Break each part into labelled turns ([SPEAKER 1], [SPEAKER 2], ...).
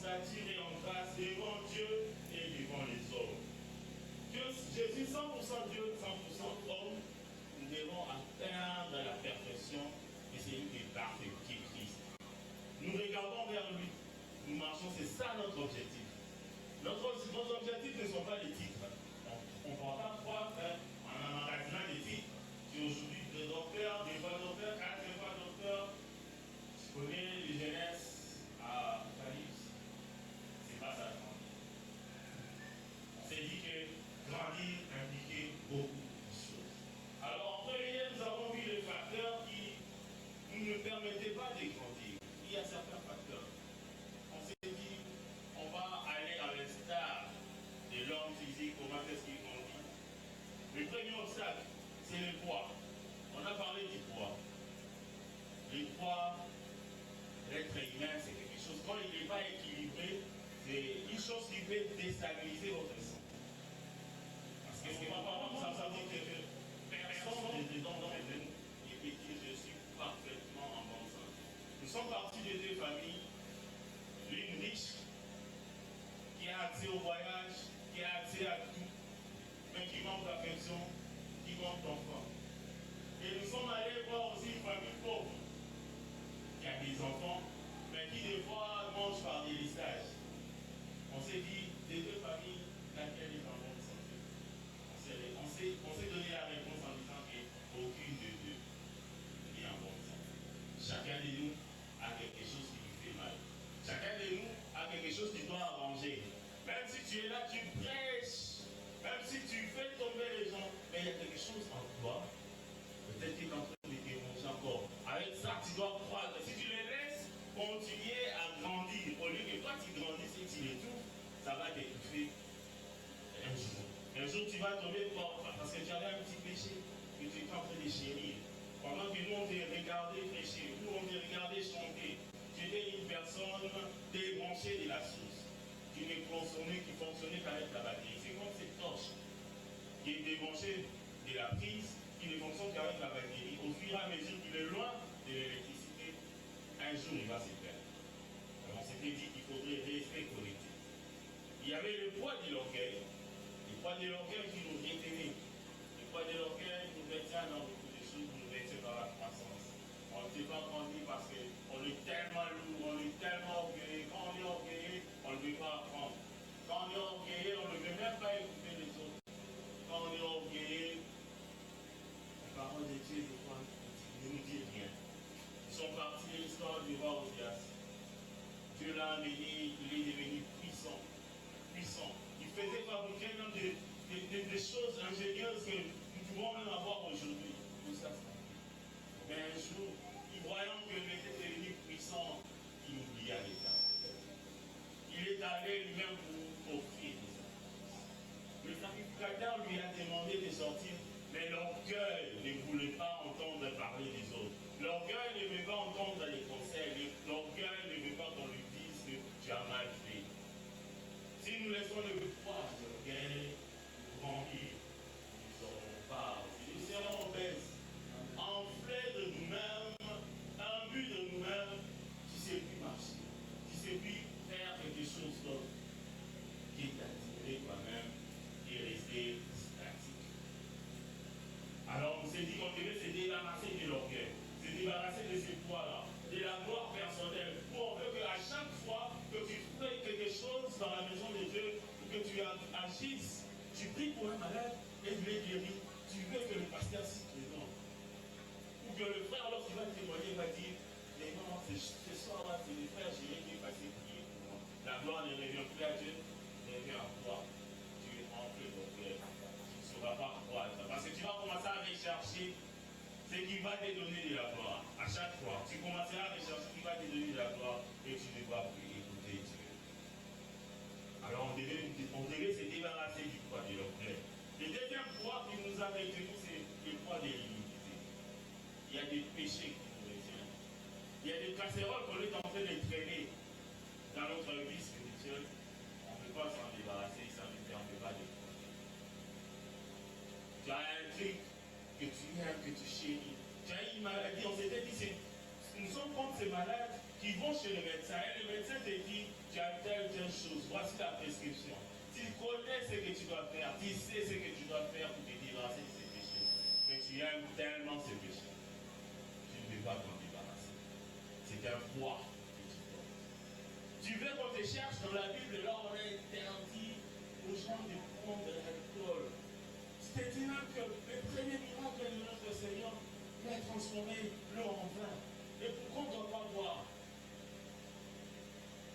[SPEAKER 1] stature et en grâce devant Dieu et devant les hommes. Jésus 100% Dieu, 100% homme, nous devons atteindre la perfection et c'est lui qui est parfait, qui est Christ. Nous regardons vers lui, nous marchons, c'est ça notre objectif. Nos objectifs ne sont pas les titres. On ne va pas croire en emmagasinant des titres. Tu es aujourd'hui des docteurs, des fois docteurs, 4 fois docteurs. Tu connais les jeunesses à Apocalypse. C'est pas ça. On s'est dit que grandir impliquait beaucoup de choses. Alors en premier, nous avons vu les facteurs qui ne permettaient pas de grandir. Il y a certains facteurs. On s'est dit, on va aller à l'instar de l'homme physique, comment est-ce qu'il grandit. Le premier obstacle, c'est le poids. On a parlé du poids. Le poids, l'être humain, c'est quelque chose, quand il n'est pas équilibré, c'est une chose qui peut déstabiliser votre sang. Parce que c'est pas par exemple, ça veut dire que personne n'est dedans dans les nous et peut dire je suis parfaitement en bonne santé. Nous sommes partis de deux familles, l'une riche, qui a accès au voyage, qui a accès à tout, mais qui manque d'affection, qui manque d'enfants. Et nous sommes allés voir aussi une famille pauvre, qui a des enfants, mais qui des fois mange par des listages. On s'est dit, des deux familles, laquelle est en bonne santé. On s'est donné la réponse en disant qu'aucune de deux n'est en bonne santé. Chacun de nous a quelque chose qui lui fait mal. Chacun de nous a quelque chose qui doit arranger. Même si tu es là, tu prêches, même si tu fais tomber les gens, mais il y a quelque chose en toi, peut-être qu'il est en train de déranger encore. Avec ça, tu dois croire. Si tu les laisses continuer à grandir, au lieu que toi tu grandisses et tu l'étouffes, ça va t'étouffer un jour. Un jour, tu vas tomber parce que tu avais un petit péché que tu es en train de chérir. Pendant que nous, on te regardait prêcher, nous, on te regardait chanter. Tu étais une personne débranchée de la source, qui fonctionnait qu'avec la batterie. C'est comme cette torche qui est débranchée de la prise, qui ne fonctionne qu'avec la batterie. Au fur et à mesure qu'il est loin de l'électricité, un jour il va se perdre. Alors on s'était dit qu'il faudrait rester connecté. Il y avait le poids de l'orgueil, le poids de l'orgueil qui nous retenait, le poids de l'orgueil qui nous retient dans beaucoup de choses, nous retient dans la croissance. On ne s'est pas grandi parce qu'on est tellement lourd, on est tellement orgueilleux. Quand on est orgueilleux, on ne veut pas apprendre. Quand on est orgueilleux, on ne veut même pas écouter les autres. Quand on est orgueilleux, la parole de Dieu, des fois, ne nous dit rien. Ils sont partis de l'histoire du roi Osias. Dieu l'a amené, il est devenu puissant. Puissant. Il faisait fabriquer même des choses ingénieuses que nous pouvons même avoir aujourd'hui. Tout ça, c'est mais un jour, voyant que l'État était devenu puissant, il oublia l'État. Il est allé lui-même pour offrir des sacrifices. Le sacrificateur lui a demandé de sortir, mais l'orgueil ne voulait pas entendre parler des autres. L'orgueil ne veut pas entendre les conseils. L'orgueil ne veut pas qu'on lui dise que tu as mal fait. Si nous laissons le poids de l'orgueil grandir, nous ne serons pas, nous serons obèses. Enflés de nous-mêmes, imbus de nous-mêmes, qui ne sait plus marcher, qui ne sait plus faire quelque chose d'autre, qui est attiré toi-même et rester statique. Alors on s'est dit qu'on devait se débarrasser de l'orgueil, se débarrasser de ces poids-là, de la gloire personnelle, pour que à chaque fois que tu fais quelque chose dans la maison de Dieu, que tu agisses, tu pries pour un malade et il est guéri, tu veux que le pasteur cite les noms. Ou que le frère, lorsqu'il va témoigner, va dire, mais non, ce soir-là, c'est le frère Jérémie qui est passé prier pour moi. La gloire ne revient plus à Dieu, revient à toi. Tu es rempli d'orgueil. Tu ne sauras pas croire. Parce que tu vas commencer à rechercher ce qui va te donner de la gloire. À chaque fois, tu commenceras à rechercher ce qui va te donner de la gloire et tu ne vas plus écouter Dieu. Alors on devait se débarrasser du poids de l'orgueil. Le deuxième poids qui nous a retenu, c'est le poids de l'iniquité. Il y a des péchés qui nous retiennent. Il y a des casseroles qu'on est en train de traîner dans notre vie spirituelle. On ne peut pas s'en débarrasser, ça ne permet pas de croire. Tu as un truc que tu aimes, que tu chéris. Tu as une maladie, on s'était dit, nous sommes contre ces malades qui vont chez le médecin et le médecin te dit tu as telle chose, voici la prescription. Tu connais ce que tu dois faire, tu sais ce que tu dois faire pour te débarrasser de ces péchés. Mais tu aimes tellement ces péchés, tu ne veux pas t'en débarrasser. C'est un poids que tu portes. Tu veux qu'on te cherche dans la Bible, là on a interdit aux gens de prendre de l'alcool. C'est-à-dire que le premier miracle de notre Seigneur a transformé l'eau en vin. Et pourquoi on ne doit pas boire?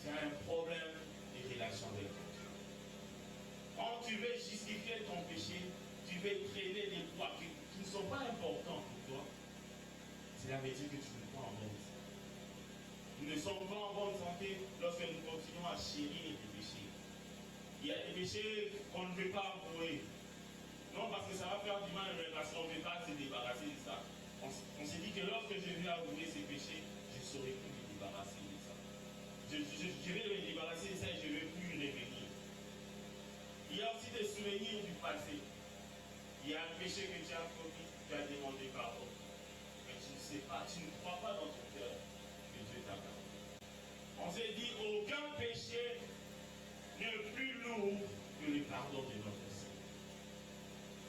[SPEAKER 1] Tu as un problème de relation avec Dieu. Quand tu veux justifier ton péché, tu veux traîner des poids qui ne sont pas importants pour toi. Cela veut dire que tu n'es pas en bonne santé. Nous ne sommes pas en bonne santé lorsque nous continuons à chérir les péchés. Il y a des péchés qu'on ne veut pas avouer. Non, parce que ça va faire du mal, parce qu'on ne veut pas se débarrasser de ça. On s'est dit que lorsque je vais avouer ces péchés, je ne saurais plus me débarrasser de ça. Je vais me débarrasser de ça et je ne vais plus revenir. Il y a aussi des souvenirs du passé. Il y a un péché que tu as commis, tu as demandé pardon. Mais tu ne sais pas, tu ne crois pas dans ton cœur que Dieu t'a pardonné. On s'est dit, aucun péché n'est plus lourd que le pardon de notre Seigneur.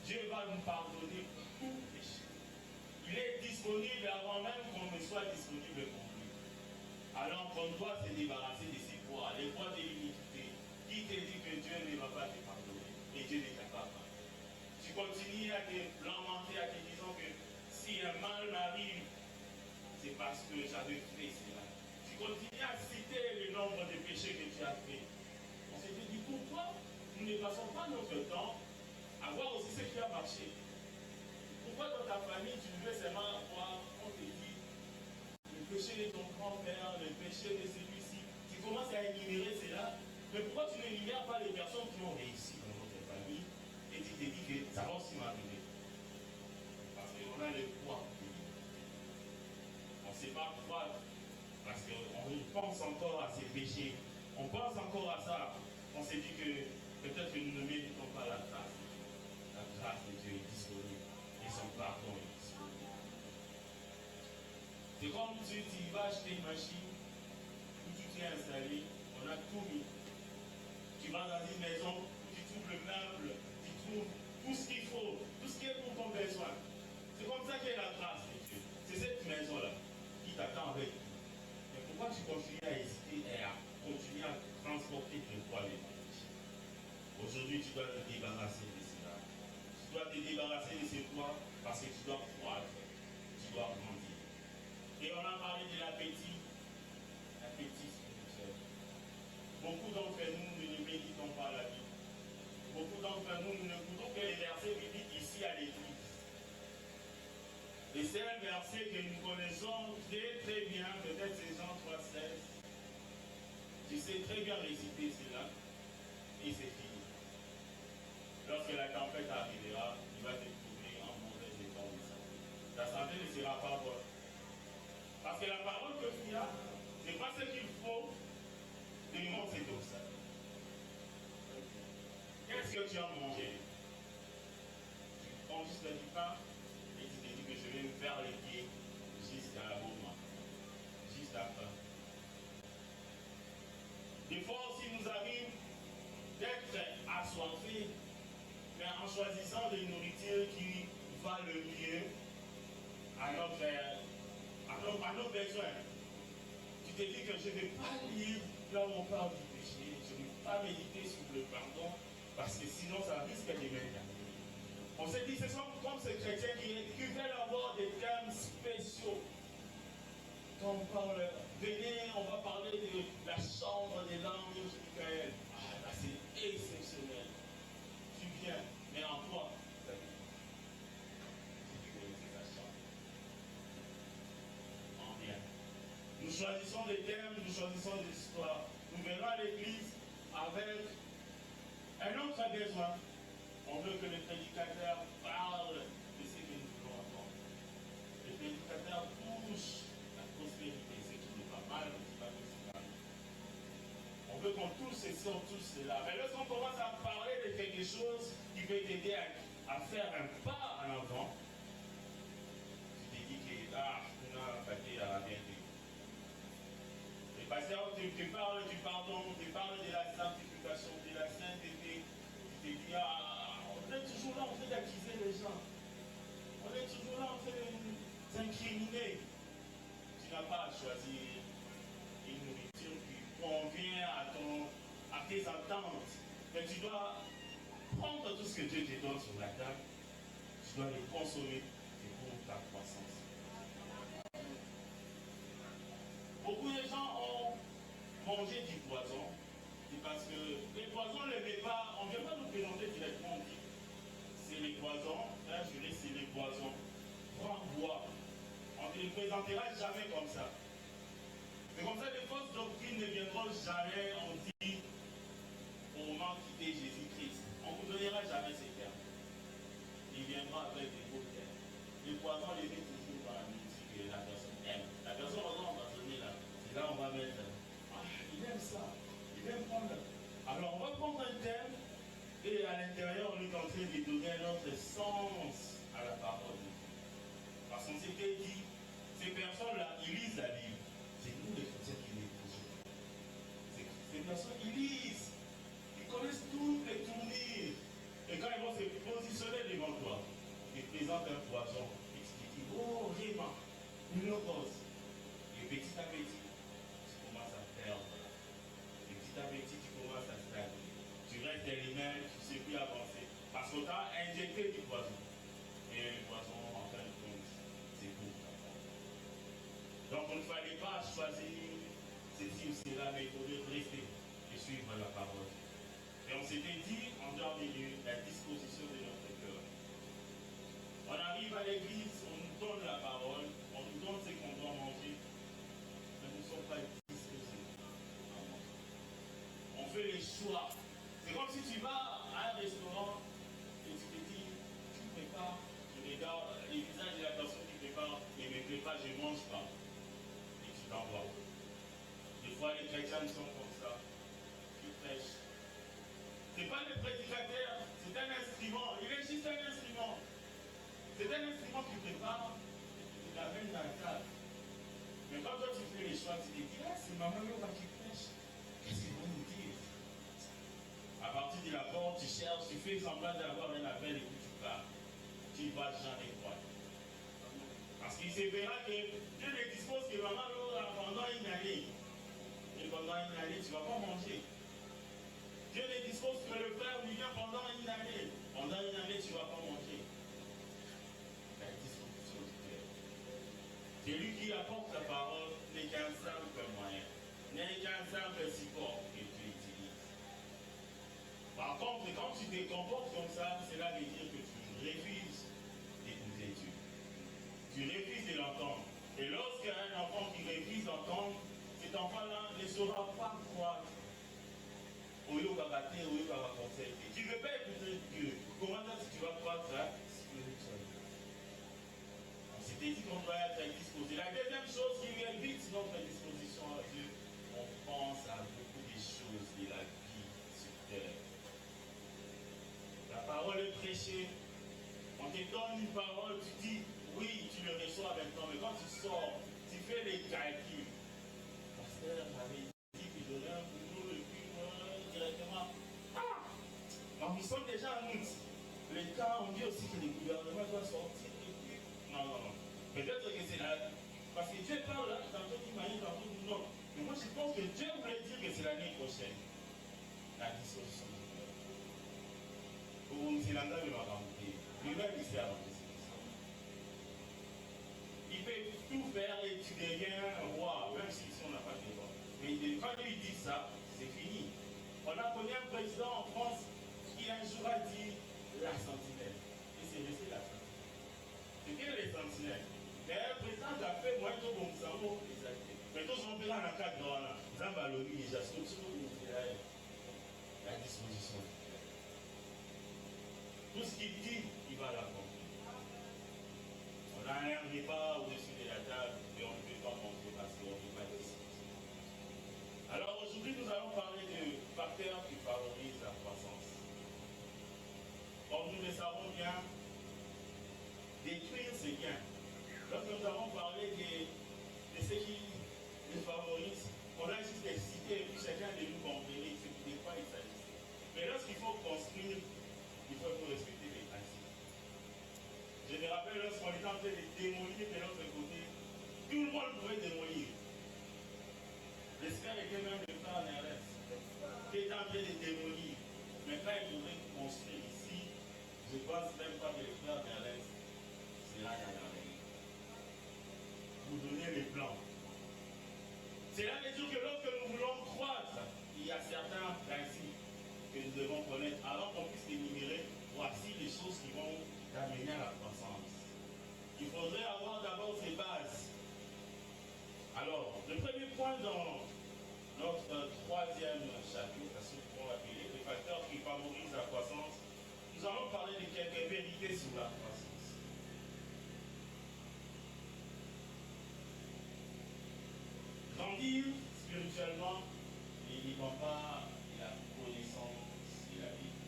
[SPEAKER 1] Dieu va nous pardonner tout péché. Il est disponible avant même qu'on ne soit disponible pour lui. Alors qu'on doit se débarrasser de ces poids, les poids de l'iniquité. Qui te dit que Dieu ne va pas te pardonner? Et Dieu n'est capable. Tu continues à te lamenter, à te disant que si un mal m'arrive, c'est parce que j'avais fait cela. Tu continues à citer le nombre de péchés que tu as fait. On s'est dit, pourquoi nous ne passons pas notre temps à voir aussi ce qui a marché? Pourquoi dans ta famille, tu veux seulement voir, on te dit, le péché de ton grand-père, le péché de celui-ci, tu commences à énumérer cela, mais pourquoi tu n'énumères pas les personnes qui ont réussi dans notre famille et tu te dis que ça va aussi m'arriver? Parce qu'on a le poids. On ne sait pas croire, parce qu'on pense encore à ces péchés, on pense encore à ça. On s'est dit que peut-être que nous ne méritons pas la grâce. La grâce de Dieu est disponible et son pardon est disponible. C'est comme tu vas acheter une machine où tu t'es installé, on a tout mis. Tu vas dans une maison, tu trouves le meuble, tu trouves tout ce qu'il faut, tout ce qui est pour ton besoin. C'est comme ça qu'est la grâce de Dieu. C'est cette maison-là qui t'attend avec tout. Mais pourquoi tu continues à hésiter et à continuer à transporter tes poids les péchés? Aujourd'hui, tu dois te débarrasser de cela. Tu dois te débarrasser de ces poids parce que tu dois croître, tu dois grandir. Et on a parlé de l'appétit spirituel. Beaucoup d'entre nous ne méditons pas la vie. Beaucoup d'entre nous ne n'écoutons que les versets bibliques ici à l'église. Et c'est un verset que nous connaissons très très bien, peut-être c'est Jean 3,16. Tu sais très bien réciter cela, et c'est fini. Lorsque la tempête arrivera, il va te trouver en mauvais état de santé. Ta santé ne sera pas bonne. Parce que la parole que tu as, c'est pas ce qu'il faut de nous c'est comme ça. Qu'est-ce que tu as mangé? Tu prends juste du pain et tu te dis que je vais me faire les pieds jusqu'à la moment, juste après. Des fois aussi nous arrive d'être assoiffés, mais en choisissant des nourritures qui va le mieux à nos besoins. Tu te dis que je ne vais pas lire là où on parle du péché, je ne vais pas méditer sur le pardon, parce que sinon ça risque de m'être. On s'est dit, ce sont comme ces chrétiens qui veulent avoir des thèmes spéciaux. Quand on parle, venez, on va parler de la chambre des langues de Michael. Ah, là c'est exceptionnel. Tu viens, mais en quoi? C'est ta chambre. En bien. Nous choisissons des thèmes, nous choisissons des histoires. Nous venons à l'église avec un autre besoin. On veut que le prédicateur parle de ce que nous voulons entendre. Le prédicateur touche la prospérité, ce qui n'est pas mal, mais c'est pas possible. On veut qu'on touche ceci, on touche cela. Mais lorsqu'on commence à parler de quelque chose qui peut t'aider à faire un pas en avant, tu te dis que, on a fait à la bien. Pasteur, tu parles du pardon, tu parles de la sanctification, de la sainteté. Tu te dis, on est toujours là en train d'accuser les gens. On est toujours là en train de s'incriminer. Tu n'as pas à choisir une nourriture qui convient à tes attentes. Mais tu dois prendre tout ce que Dieu te donne sur la table. Tu dois le consommer pour ta croissance. Beaucoup de gens ont mangé du poison. C'est parce que les poisons, ne les met pas. On ne vient pas nous présenter directement. On dit c'est les poisons. Là, je dis c'est les poisons. Prends, bois. On ne les présentera jamais comme ça. C'est comme ça que les fausses doctrines ne viendront jamais. On dit au moment de quitter Jésus-Christ. On ne vous donnera jamais ces termes. Il viendra avec des beaux termes. Les poisons les met toujours dans la musique que la personne aime. La personne, on va donner là. C'est là on va mettre. Il aime ça. Il aime prendre. Alors on va prendre un thème et à l'intérieur on est en train de donner un autre sens à la parole de Dieu. Parce qu'on s'était dit, ces personnes-là, ils lisent la Bible. C'est nous les chrétiens qui les lisons. Ces personnes, ils lisent. Ils connaissent toutes les tournures. Et quand ils vont se positionner devant toi, ils présentent un poisson. Et tu te dis, oh, vraiment, une rose. Et petit à petit, tu commences à perdre. Et petit à petit, tu commences à stagner. Tu restes derrière, tu ne sais plus avancer. Parce qu'on t'a injecté du poison. Et le poison, en fin de compte, c'est pour ta part. Donc, on ne fallait pas choisir ceci ou cela, mais il fallait rester et suivre la parole. Et on s'était dit, en dehors milieu, la disposition de notre cœur. On arrive à l'église, on nous donne la parole, on nous donne ce qu'on doit manger, mais nous ne sommes pas disposés à manger. On fait les choix. C'est comme si tu vas à un restaurant et tu te dis, tu prépares, tu regardes les visages de la personne qui prépare, et ne me plaît pas, je ne mange pas. Et tu t'envoies. Des fois, les chrétiens sont comme ça. Tu prêches. Ce n'est pas le prédicateur, c'est un instrument. Il est juste un instrument. C'est un instrument qui prépare, qui t'amène dans le cadre. Mais quand toi tu fais les choix, tu te dis, c'est maman qui prêche. Qu'est-ce qu'il va nous dire? À partir de la porte, tu cherches, tu fais semblant d'avoir un appel et puis tu pars. Tu ne vas jamais croire. Parce qu'il se verra que Dieu ne dispose que maman pendant une année. Et pendant une année, tu ne vas pas manger. Dieu ne dispose que le frère lui vient pendant une année. Pendant une année, tu ne vas pas manger. La disposition du cœur. Celui qui apporte la parole n'est qu'un simple moyen, n'est qu'un simple support que tu utilises. Par contre, quand tu te comportes comme ça, cela veut dire que tu refuses d'écouter Dieu. Tu refuses de l'entendre. Et lorsqu'un enfant qui refuse d'entendre, cet enfant-là ne saura pas croire. Tu ne veux pas écouter Dieu. Comment tu vas croître spirituellement? On s'était dit qu'on doit être disposé. La deuxième chose qui évite notre disposition à Dieu, on pense à beaucoup de choses de la vie sur terre. La parole est prêchée. On te donne une parole, tu dis oui, tu le reçois maintenant, mais quand tu sors, tu fais les calculs. Pasteur m'avait dit qu'il donnait un boulot le plus directement. Nous sommes déjà en août. L'État, on dit aussi que le gouvernement doit sortir. Non. Peut-être que c'est là. Parce que Dieu parle là, tantôt d'une manière, tantôt d'une autre. Mais moi, je pense que Dieu voulait dire que c'est l'année prochaine. La disposition du cœur. C'est l'endroit de ma volonté. Lui-même, il s'est avancé. Il peut tout faire et tu deviens roi, même si on n'a pas de roi. Mais quand lui dit ça, c'est fini. On a connu un président en France qui un jour a dit la sentinelle. Et c'est resté la sentinelle. C'était les sentinelles. Mais un président qui a fait moins de bon cerveau, mais tous ont pris dans la cadre là. Zambaloni, Jasco, la disposition. Tout ce qu'il dit, il va l'accomplir. On a un repas au-dessus de la table, mais on ne peut pas manger parce qu'on ne peut pas disposer. Alors aujourd'hui, nous allons parler de facteurs qui favorisent la croissance. Comme nous le savons bien, détruire c'est bien. Lorsque nous avons parlé de ce qui les favorise, on a juste faut construire, il faut respecter les principes. Je me rappelle lorsqu'on était en train de démolir de l'autre côté, tout le monde pouvait démolir. L'espère était même de faire un RS, qui était en train de démolir. Mais quand il voudrait construire ici, je ne pense même pas que le frère RS sera dans la règle. Vous donnez les plans. C'est là mesure que lorsque nous voulons croître, il y a certains principes que nous devons connaître alors qu'on puisse énumérer. Voici les choses qui vont t'amener à la croissance. Il faudrait avoir d'abord ces bases. Alors, le premier point dans notre troisième chapitre, à ce qu'on va appeler les facteurs qui favorisent la croissance, nous allons parler de quelques vérités sur la croissance. Grandir spirituellement ne dépend pas de la connaissance de la Bible.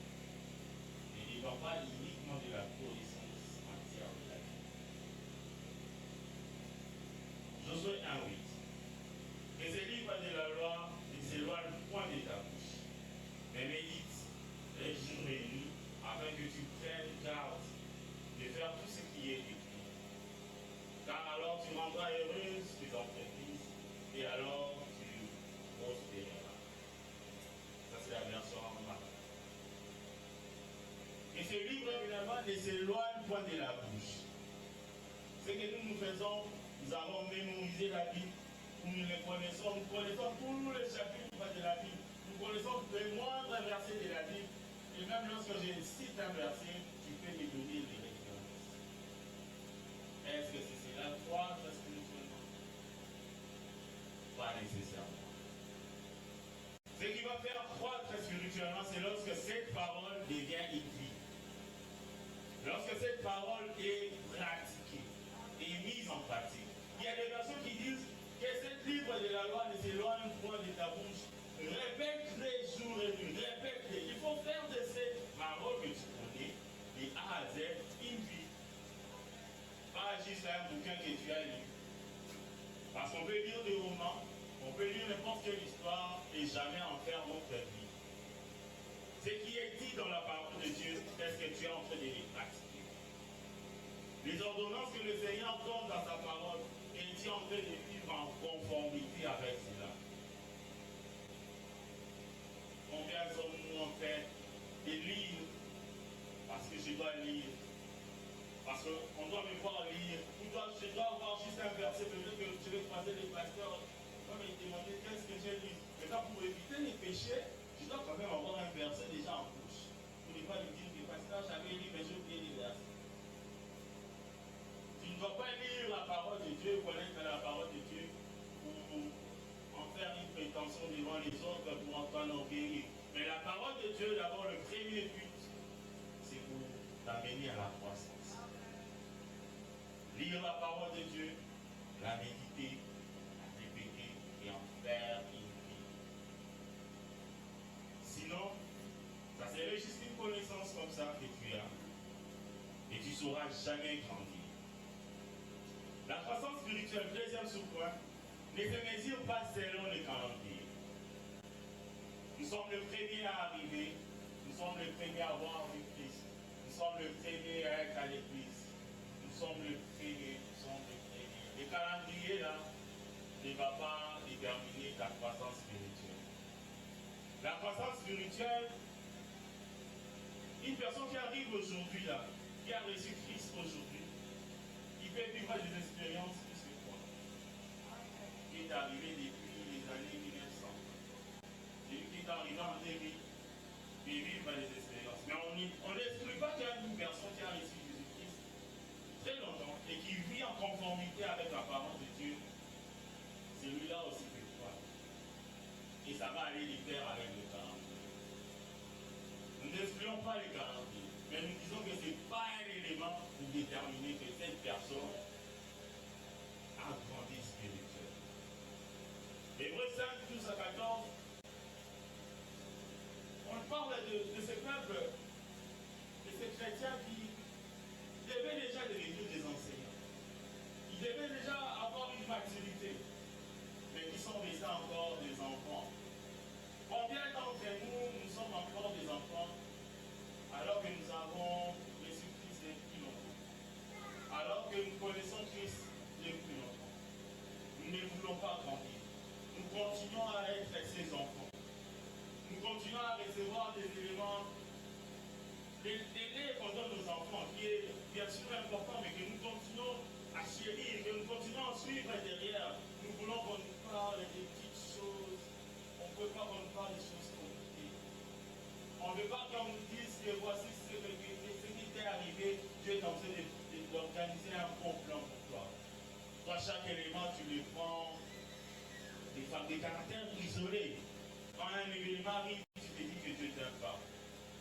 [SPEAKER 1] Ne dépend pas uniquement de la connaissance entière de la Bible. Josué 1:8. Que ces livres de la loi ne s'éloignent point de ta bouche, mais médite les jours et nuits, afin que tu prennes garde de faire tout ce qui est écrit. Car alors tu rendras heureuse tes entreprises, et alors tu prospéreras. Ça c'est la version en Marc. Et ce livre évidemment ne s'éloigne point de la bouche. Ce que nous faisons, nous avons mémorisé la Bible, nous le connaissons, nous connaissons tous les chapitres de la Bible, nous connaissons les moindres versets de la Bible, et même lorsque je cite un verset, tu peux me donner les références. Est-ce que c'est cela croître spirituellement? Pas nécessairement. Ce qui va faire croître spirituellement, c'est lorsque cette parole devient une vie. Lorsque cette parole est pratiquée et mise en pratique. Il y a des versions qui disent que ce livre de la loi ne s'éloigne point de ta bouche. Répète-les jour et nuit, répète-les. Il faut faire de ces paroles que tu connais, de A à Z, une vie. Pas juste un bouquin que tu as lu. Parce qu'on peut lire des romans, on peut lire n'importe quelle histoire et jamais en faire notre vie. Ce qui est dit dans la parole de Dieu, est-ce que tu es en train de les pratiquer? Les ordonnances que le Seigneur donne dans sa parole, es-tu en train de vivre en conformité avec cela? Combien sommes-nous en train de lire parce que je dois lire? Parce qu'on doit me voir lire. Je dois avoir juste un verset, peut-être que je vais croiser les pasteurs. On va me demander qu'est-ce que j'ai lu. Mais quand pour éviter les péchés, je dois quand même avoir un verset déjà en bouche. Pour ne pas lui dire que pasteur, j'avais lu, mais j'ai oublié les versets. Tu ne dois pas lire la parole de Dieu, connaître la parole de Dieu pour en faire une prétention devant les autres pour en t'enorgueillir. Mais la parole de Dieu, d'abord, le premier but, c'est pour t'amener à la croissance. Lire la parole de Dieu, la méditer, la répéter et en faire une vie. Sinon, ça serait juste une connaissance comme ça que tu as et tu ne sauras jamais grandir. La croissance spirituelle, deuxième sous-point, ne se mesure pas selon le calendrier. Nous sommes les premiers à arriver, nous sommes les premiers à voir du Christ, nous sommes les premiers à être à l'église. Nous sommes les premiers, nous sommes les premiers. Le calendrier là ne va pas déterminer ta croissance spirituelle. La croissance spirituelle, une personne qui arrive aujourd'hui là, qui a reçu Christ aujourd'hui, il peut vivre des expériences plus que toi, qui est arrivé depuis les années 1900. Celui qui est arrivé en 2000, il vivre des expériences. Mais on n'exclut pas qu'il y a une personne qui a reçu Jésus-Christ très longtemps et qui vit en conformité avec la parole de Dieu, celui-là aussi peut croire. Et ça va aller de pair avec le calendrier. Nous n'excluons pas les calendriers, mais nous disons que ce n'est pas un élément pour déterminer que cette personne a grandi spirituellement. Hébreux 5, 12 à 14, on parle de ce peuple, de ces chrétiens qui devaient déjà devenir des enseignants. Ils devaient déjà avoir une maturité, mais qui sont restés encore des enfants. Combien d'entre nous sommes encore des enfants alors que nous avons reçu Christ depuis longtemps, alors que nous connaissons Christ depuis longtemps, nous ne voulons pas grandir. Nous continuons à être ses enfants. Nous continuons à recevoir des éléments, des lait qu'on donne aux enfants, qui est bien sûr important, mais que nous continuons à chérir, que nous continuons à suivre derrière. Nous voulons qu'on nous parle des petites choses. On ne peut pas qu'on nous parle des choses compliquées. On ne veut pas qu'on nous dise que voici ce qui t'est arrivé, Dieu est en train d'organiser un bon plan pour toi. Toi, chaque élément, tu le prends des femmes, des caractères isolés. Quand un événement arrive, tu te dis que Dieu ne t'aime pas.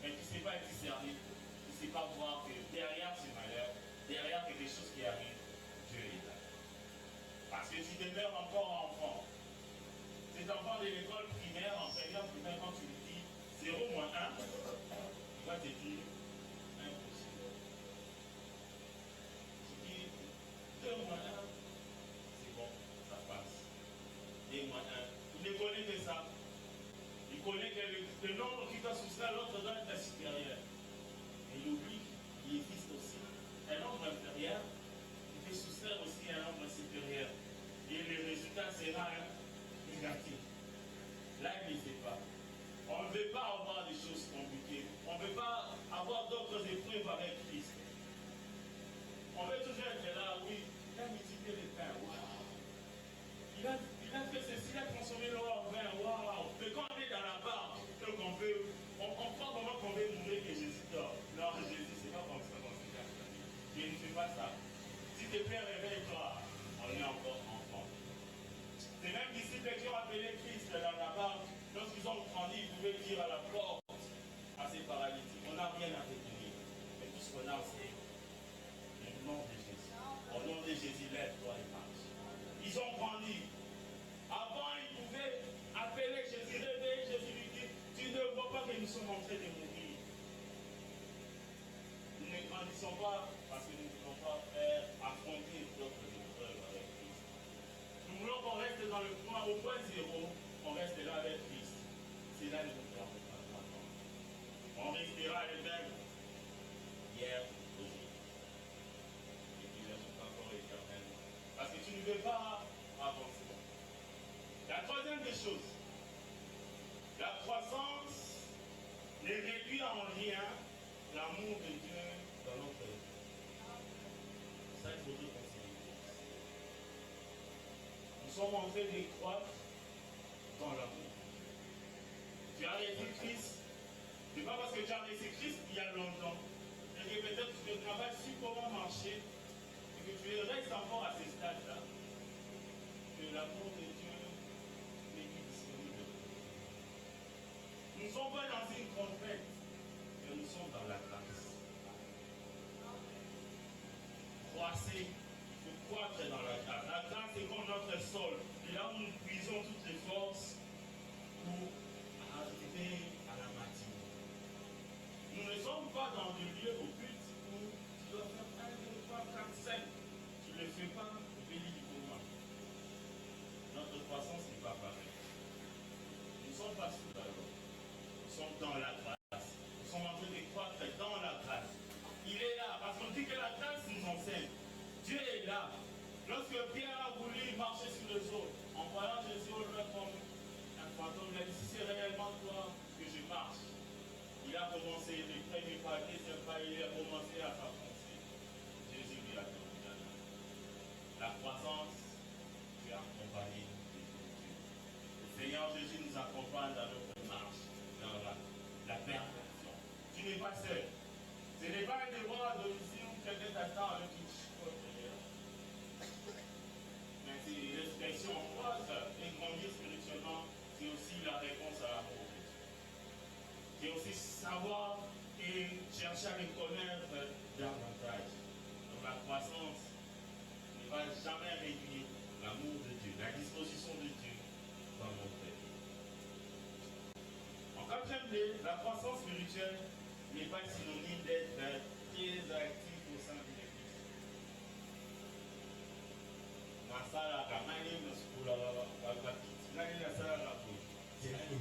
[SPEAKER 1] Mais tu ne sais pas discerner, tu ne sais pas voir que derrière ce malheur, derrière quelque chose qui arrive, Dieu est là. Parce que tu demeures encore enfant. Cet enfant de l'école primaire, en première primaire, quand tu lui dis 0 moins 1, il va te dire impossible. Tu dis 2 moins 1, c'est bon, ça passe. 2 moins 1. Il ne connaît que ça. Il connaît que le nombre qui doit soustraire l'autre doit être supérieur. Et il oublie qu'il existe aussi un nombre inférieur qui peut soustraire aussi un nombre supérieur. Et le résultat sera négatif. Là, il ne sait pas. On ne veut pas avoir des choses compliquées. On ne veut pas avoir d'autres épreuves avec Christ. On veut toujours être là, oui, il a multiplié les pains. Waouh! Il a fait ceci, il a transformé l'eau en vin. Waouh! Mais quand on est dans la barque, donc on croit vraiment qu'on veut mourir que Jésus dort. Non, Jésus, c'est pas comme ça qu'on se cache. Je ne fais pas ça. Si tes pères réveillent-toi, on est encore enfant. Ces mêmes disciples qui ont appelé Christ dans la barque, lorsqu'ils ont grandi, ils pouvaient dire à la porte à ces paralytiques, on n'a rien à retenir. Mais tout ce qu'on a, c'est le nom de Jésus. Au nom de Jésus, lève-toi et marche. Ils ont grandi. Avant, ils pouvaient appeler Jésus, réveiller Jésus, lui dire, tu ne vois pas que nous sommes en train de mourir. Nous ne grandissons pas parce que nous ne voulons pas affronter d'autres épreuves avec Christ. Nous voulons qu'on reste dans le point, au point zéro, on reste là avec Christ. C'est là que nous ne pouvons pas attendre. On restera les mêmes hier, aujourd'hui. Et puis ne sont pas encore éternellement. Parce que tu ne veux pas avancer. La troisième des choses, la croissance ne réduit en rien l'amour de Dieu dans notre vie. Ça, il faut considérer. Nous sommes en train de croître dans l'amour. Tu as reçu Christ. Ce n'est pas parce que tu as reçu Christ il y a longtemps. Et que peut-être tu ne travailles sur comment marcher. Et que tu restes encore à ce stade-là. Que l'amour de Dieu n'est plus disponible. Nous ne sommes pas dans une compète. Mais nous sommes dans la grâce. Croissez. Il faut croître dans la grâce. La grâce est comme notre sol. Et là où nous puisons toutes les forces pour arriver à la matinée. Nous ne sommes pas dans des lieux occultes où tu dois faire 1, 2, 3, 4, 5. Tu ne le fais pas au pays du commun. Notre croissance n'est pas pareille. Nous ne sommes pas sous la loi. Nous sommes dans la grâce. Nous sommes en train de croître dans la grâce. Il est là, parce qu'on dit que la grâce nous enseigne. Dieu est là. Lorsque Pierre a voulu marcher sur les eaux, en voyant Jésus au loin comme un fantôme, il a dit, si c'est réellement toi que je marche. Il a commencé le premier pas, le deuxième pas, il a commencé à s'avancer. Jésus lui a donné la main. La croissance, tu es accompagné de Dieu. Le Seigneur Jésus nous accompagne dans notre marche, dans la perfection. Tu n'es pas seul. Ce n'est pas un devoir à domicile où quelqu'un t'attend avec une chicotte derrière. Mais c'est l'expression en croise et grandir spirituellement, c'est aussi la réponse à l'amour. C'est aussi savoir et chercher à les connaître davantage. Donc la croissance ne va jamais réduire l'amour de Dieu, la disposition de Dieu dans notre vie. En quatrième lieu, la croissance spirituelle n'est pas synonyme d'être très actif au sein de l'Église. C'est là où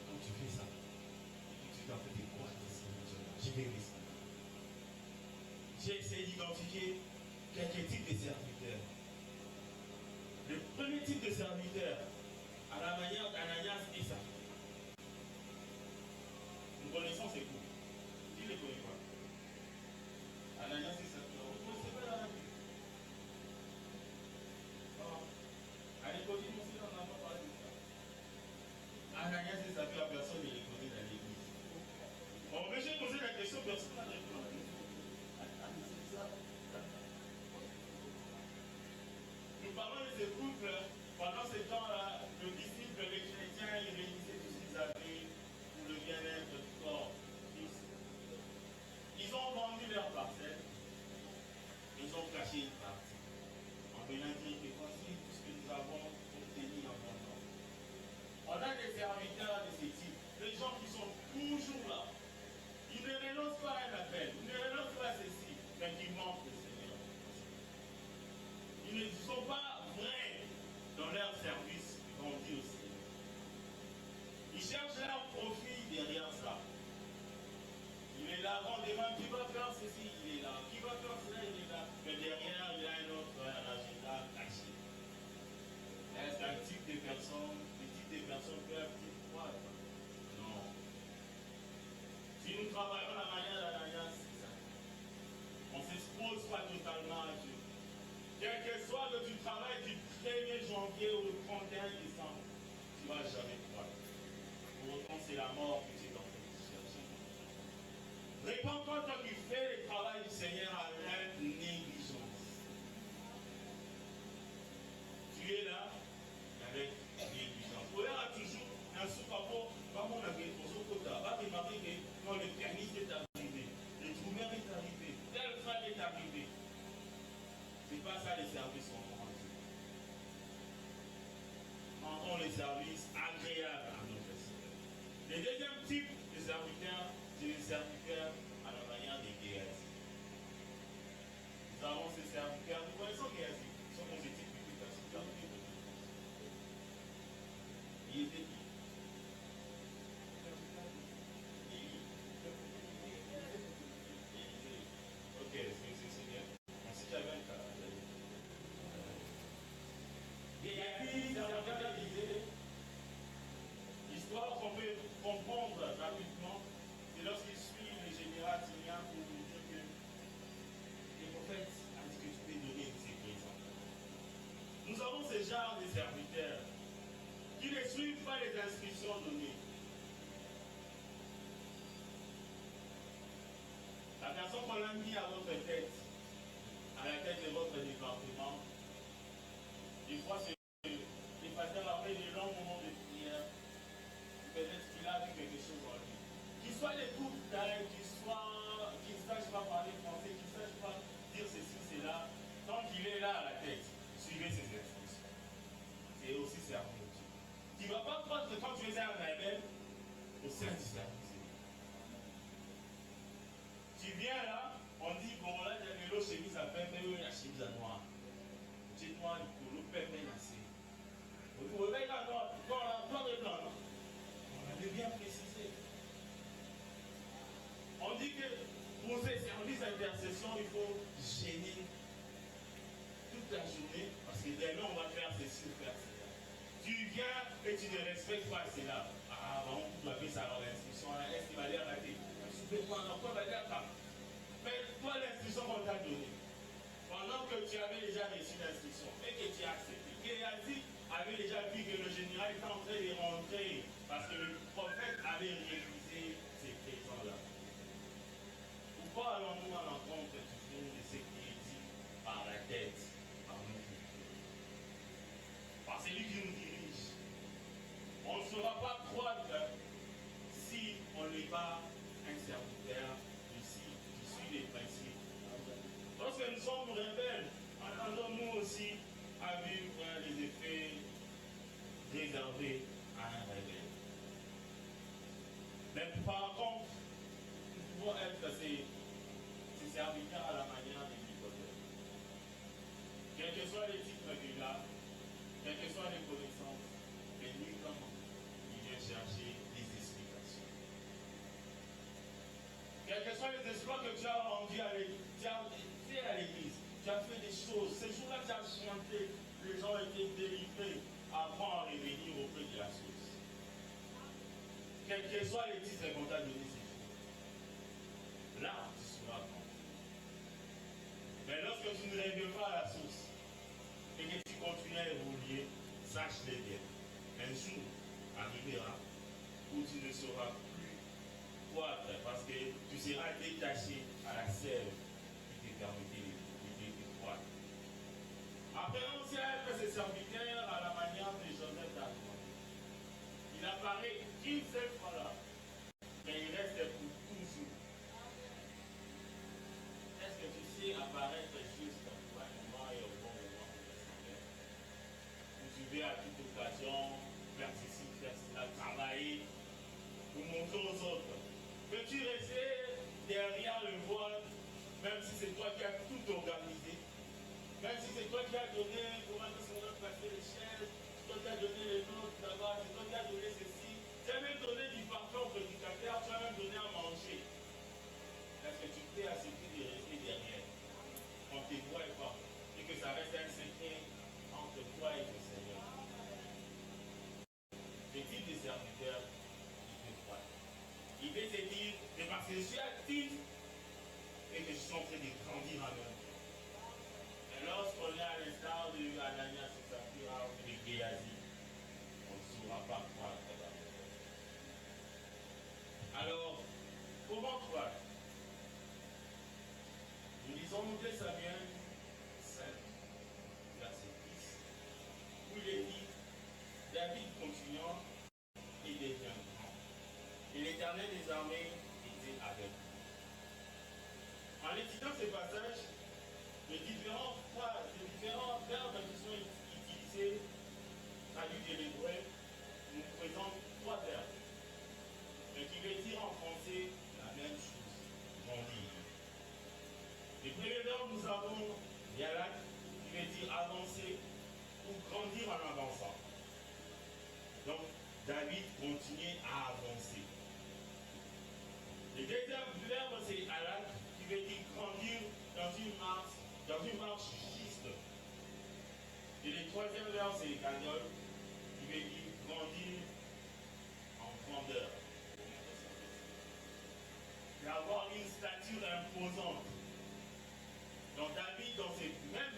[SPEAKER 1] quand tu fais ça, tu dois faire des croix spirituellement. Je vais j'ai essayé d'identifier quelques types de serviteurs. Le premier type de serviteur, à la manière d'Ananias et Saphira. Nous connaissons ces coups. Qui les connaît pas? Ananias et Saphira. Vous ne connaissez pas la Bible? À l'école, on n'a pas parlé de ça. Ananias et Saphira, personne ne les connaît dans l'église. Bon, mais j'ai posé la question, personne n'a répondu. Nous parlons de ces couples. Pendant ce temps-là, le disciple, les chrétiens, ils réunissaient tout ce qu'ils avaient pour le bien-être du corps. Ils ont vendu leur parcelle. Ils ont caché une partie. En venant dire que voici tout ce que nous avons obtenu en bon temps. On a des serviteurs de ce type. Des gens qui sont toujours là. Ils ne renoncent pas à un appel. Ils ne renoncent pas à ceci. Mais qui manquent le Seigneur. Ils ne sont pas vrais dans leur service rendu au Seigneur. Ils cherchent leur profit derrière ça. Il est là, on demande qui va faire ceci, il est là. Qui va faire cela, il est là. Mais derrière, il y a un autre agenda caché. Est-ce qu'un type de personnes, peuvent dire quoi? Non. Si nous travaillons la manière d'Ananias, c'est ça. On ne s'expose pas totalement à Dieu. Quel que soit que tu travailles du 1er janvier au 31 décembre, tu ne vas jamais croire. Pour autant, c'est la mort que tu es en train de chercher. Réponds-toi, toi qui fais le travail du Seigneur avec négligence. Tu es là avec négligence. Il y a toujours un sous-rapport, comme on avait au Sokota, va démarrer que quand le pianiste est arrivé, le drummer est arrivé, tel frère est arrivé. Ce n'est pas ça les services sont rendus. Rendons les services agréables à notre Seigneur. Le deuxième type de serviteur, c'est les serviteurs à la manière des Géasi. Nous avons ces serviteurs, nous connaissons Géasi. Ce sont nos équipes publiques à ce service. Il était qui? Ok, c'est bien. On sait jamais le cas. L'histoire qu'on peut comprendre rapidement, c'est lorsqu'il suit le général Tinian pour lui dire que le prophète a dit que tu peux donner une sécurité. Nous avons ce genre de serviteurs qui ne suivent pas les instructions données. La personne qu'on a mis à votre tête, à la tête de votre département, des fois c'est les pasteurs après de longs moments de prière, peut-être qu'il a vu quelque chose en lui. Qu'il soit les coups d'ail, qu'il ne sache pas parler français, qu'il ne sache pas dire ceci, cela, tant qu'il est là à la tête, suivez ses instructions. C'est aussi servir Dieu. Tu ne vas pas croire que quand tu es un rebelle, au sein du service. Tu viens là, on dit, bon là, il y a une chemise à peine, mais la chemise à noir. Tu es noir, le peuple est nassé. Vous voyez là, quand on a plein de blancs, on avait bien précisé. On dit que pour ces services d'intercession, il faut gêner toute la journée, parce que demain on va faire ceci ou faire cela. Tu viens et tu ne respectes pas cela. Ah, bon, tu dois faire ça dans l'instruction, est-ce qu'il va aller arrêter? Pourquoi va dire ça? Mais toi, l'instruction qu'on t'a donnée, pendant que tu avais déjà reçu l'instruction et que tu as accepté, Géasi avait déjà vu que le général était en train de rentrer parce que le prophète avait réalisé ces présents-là. Pourquoi allons-nous à l'encontre toujours de ce qui est dit par la tête, par nous? Par celui qui nous dirige. On ne sera pas croître si on n'est pas un serviteur ici, qui suit les principes. Lorsque nous sommes rebelles, attendons-nous aussi à vivre les effets réservés à un rebelle. Mais par contre, nous pouvons être ces serviteurs à la manière des Nicodèmes. Quels que soient les titres qu'il a, quelles que soient les connaissances, mais lui, comment il vient chercher des explications. Quels que soient les espoirs que tu as rendus avec, tu source. Ces jours-là, tu as chanté, les gens étaient délivrés avant de revenir auprès de la source. Quels que soient les titres qu'on t'a donnés ces jours, là, tu seras grand. Mais lorsque tu ne reviens pas à la source et que tu continues à évoluer, sache-le bien. Un jour arrivera où tu ne sauras plus quoi faire parce que tu seras détaché à la sève qui te permettait de croire. Après, on s'est fait ses serviteurs à la manière de Joseph d'Argent. Il apparaît qu'une seule fois là, mais il reste pour toujours. Est-ce que tu sais apparaître juste au moment et au bon moment pour le Seigneur? Où tu veux à toute occasion faire ceci, faire cela, travailler pour montrer aux autres. Peux-tu rester derrière le voile, même si c'est toi qui as tout organisé? Même si c'est toi qui as donné comment on va passer les chaises, c'est toi qui as donné les notes là-bas, c'est toi qui as donné ceci, tu as même donné du parfum au prédicateur, tu as même donné à manger. Est-ce que tu peux accepter de rester derrière? On ne te voit pas. Et que ça reste un secret entre toi et le Seigneur. Ce type de serviteur, il te voit. Il veut te dire, mais parce que je suis actif et que je suis en train de grandir en même temps. Et lorsqu'on est à l'instar de Ananias et Saphira ou de Géasi, on ne saura pas croire. Alors, comment croire? Nous lisons 2 Samuel 5, verset 10, où il est dit, David continuant et devient grand. Et l'Éternel des armées était avec lui. En étudiant ce passage, les différents verbes qui sont utilisés, traduits de l'hébreu, nous présentent 3 verbes, mais qui veut dire en français la même chose, grandir. Le premier verbe, nous avons Yalak, qui veut dire avancer ou grandir en avançant. Donc, David continue à avancer. Le deuxième verbe, c'est Alak, qui veut dire grandir dans une marche juste. Et le troisième verbe, c'est Gadol, qui veut dire grandir en grandeur. Et avoir une stature imposante. Donc David, dans ces mêmes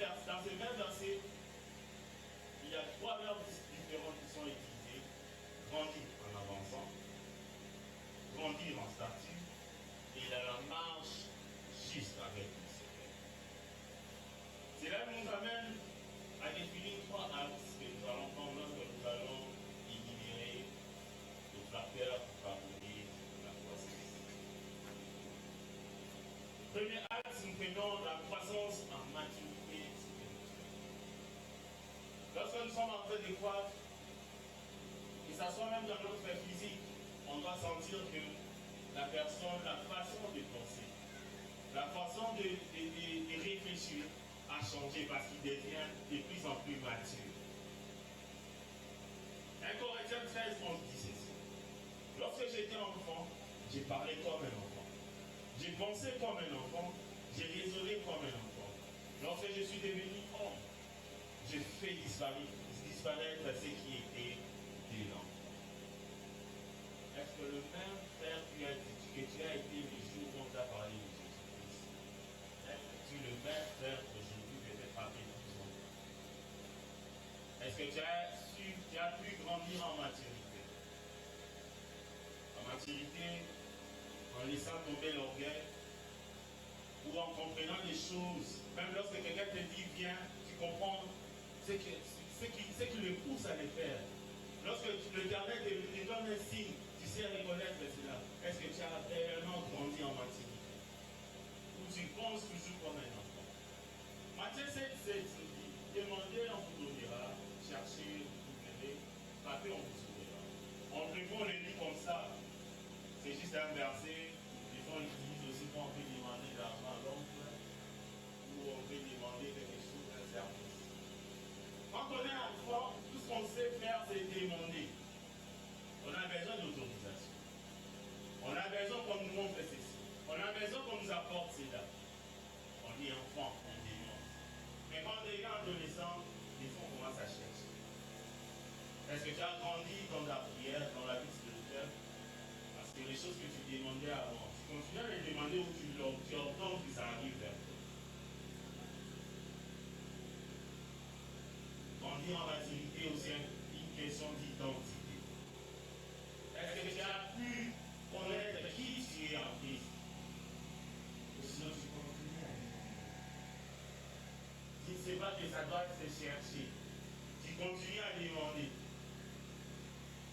[SPEAKER 1] versets, il y a 3 verbes différents qui sont utilisés. Grandir en avançant, grandir en stature, et il a la marche juste avec le Seigneur. Cela nous amène à définir 3 axes que nous allons prendre lorsque nous allons énumérer les facteurs pour favoriser la croissance. Premier axe, nous prenons la croissance en maturité spirituelle. Lorsque nous sommes en train de croître, que ce soit même dans notre physique, on doit sentir que la personne, la façon de penser, la façon de réfléchir a changé parce qu'il devient de plus en plus mature. 1 Corinthiens 13, 11 dit ceci. Lorsque j'étais enfant, j'ai parlé comme un enfant. J'ai pensé comme un enfant, j'ai raisonné comme un enfant. Lorsque je suis devenu homme, j'ai fait disparaître ce qui était dedans. Est-ce que le même frère que tu as été le jour où on t'a parlé de Jésus-Christ, est-ce que tu es le même frère aujourd'hui peut-être après 12 ans? Est-ce que tu as pu grandir en maturité? En maturité, en laissant tomber l'orgueil, ou en comprenant les choses. Même lorsque quelqu'un te dit viens, tu comprends ce qui le pousse à le faire. Lorsque l'Éternel te donne un signe, tu sais reconnaître cela. Est-ce que tu as réellement grandi en maturité? Ou tu penses toujours comme un enfant? Matthieu 7, 7 dit, demandez, on vous donnera, cherchez, vous trouverez, frappez, on vous ouvrira. On le lit comme ça. C'est juste un verset. Les gens utilisent aussi quand on peut demander de l'argent à l'oncle ou on peut demander quelque chose, un service. Quand on est enfant, tout ce qu'on sait faire, c'est demander. On a besoin d'autorisation. On a besoin qu'on nous montre ceci. On a besoin qu'on nous apporte cela. On est enfant, on demande. Mais quand grandir en maturité aussi une question d'identité. Est-ce que tu as pu connaître qui tu es en Christ? Ou sinon tu continues à tu ne sais pas que ça doit se chercher. Tu continues à demander.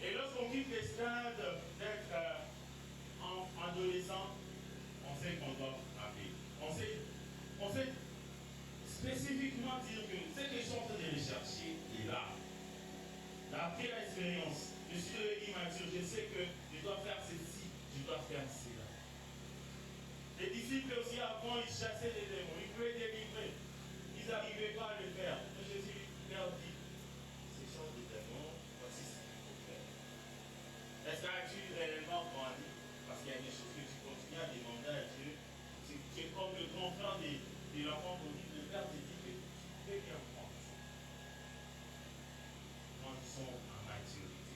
[SPEAKER 1] Et lorsqu'on quitte les stades d'être adolescent, on sait qu'on doit frapper. On sait spécifiquement dire que ce que je suis en train de rechercher est là. D'après l'expérience, je suis devenu mature, je sais que je dois faire ceci, je dois faire cela. Les disciples aussi avant, ils chassaient les démons, ils pouvaient délivrer. Ils n'arrivaient pas à le faire. Mais Jésus leur dit, ces choses de démons, voici ce qu'il faut faire. Est-ce que tu réellement grandi? Parce qu'il y a des choses que tu continues à demander à Dieu. Tu es comme le grand frère de l'enfant maudit. Le Père te dit que tu fais bien prendre. Grandissons en maturité.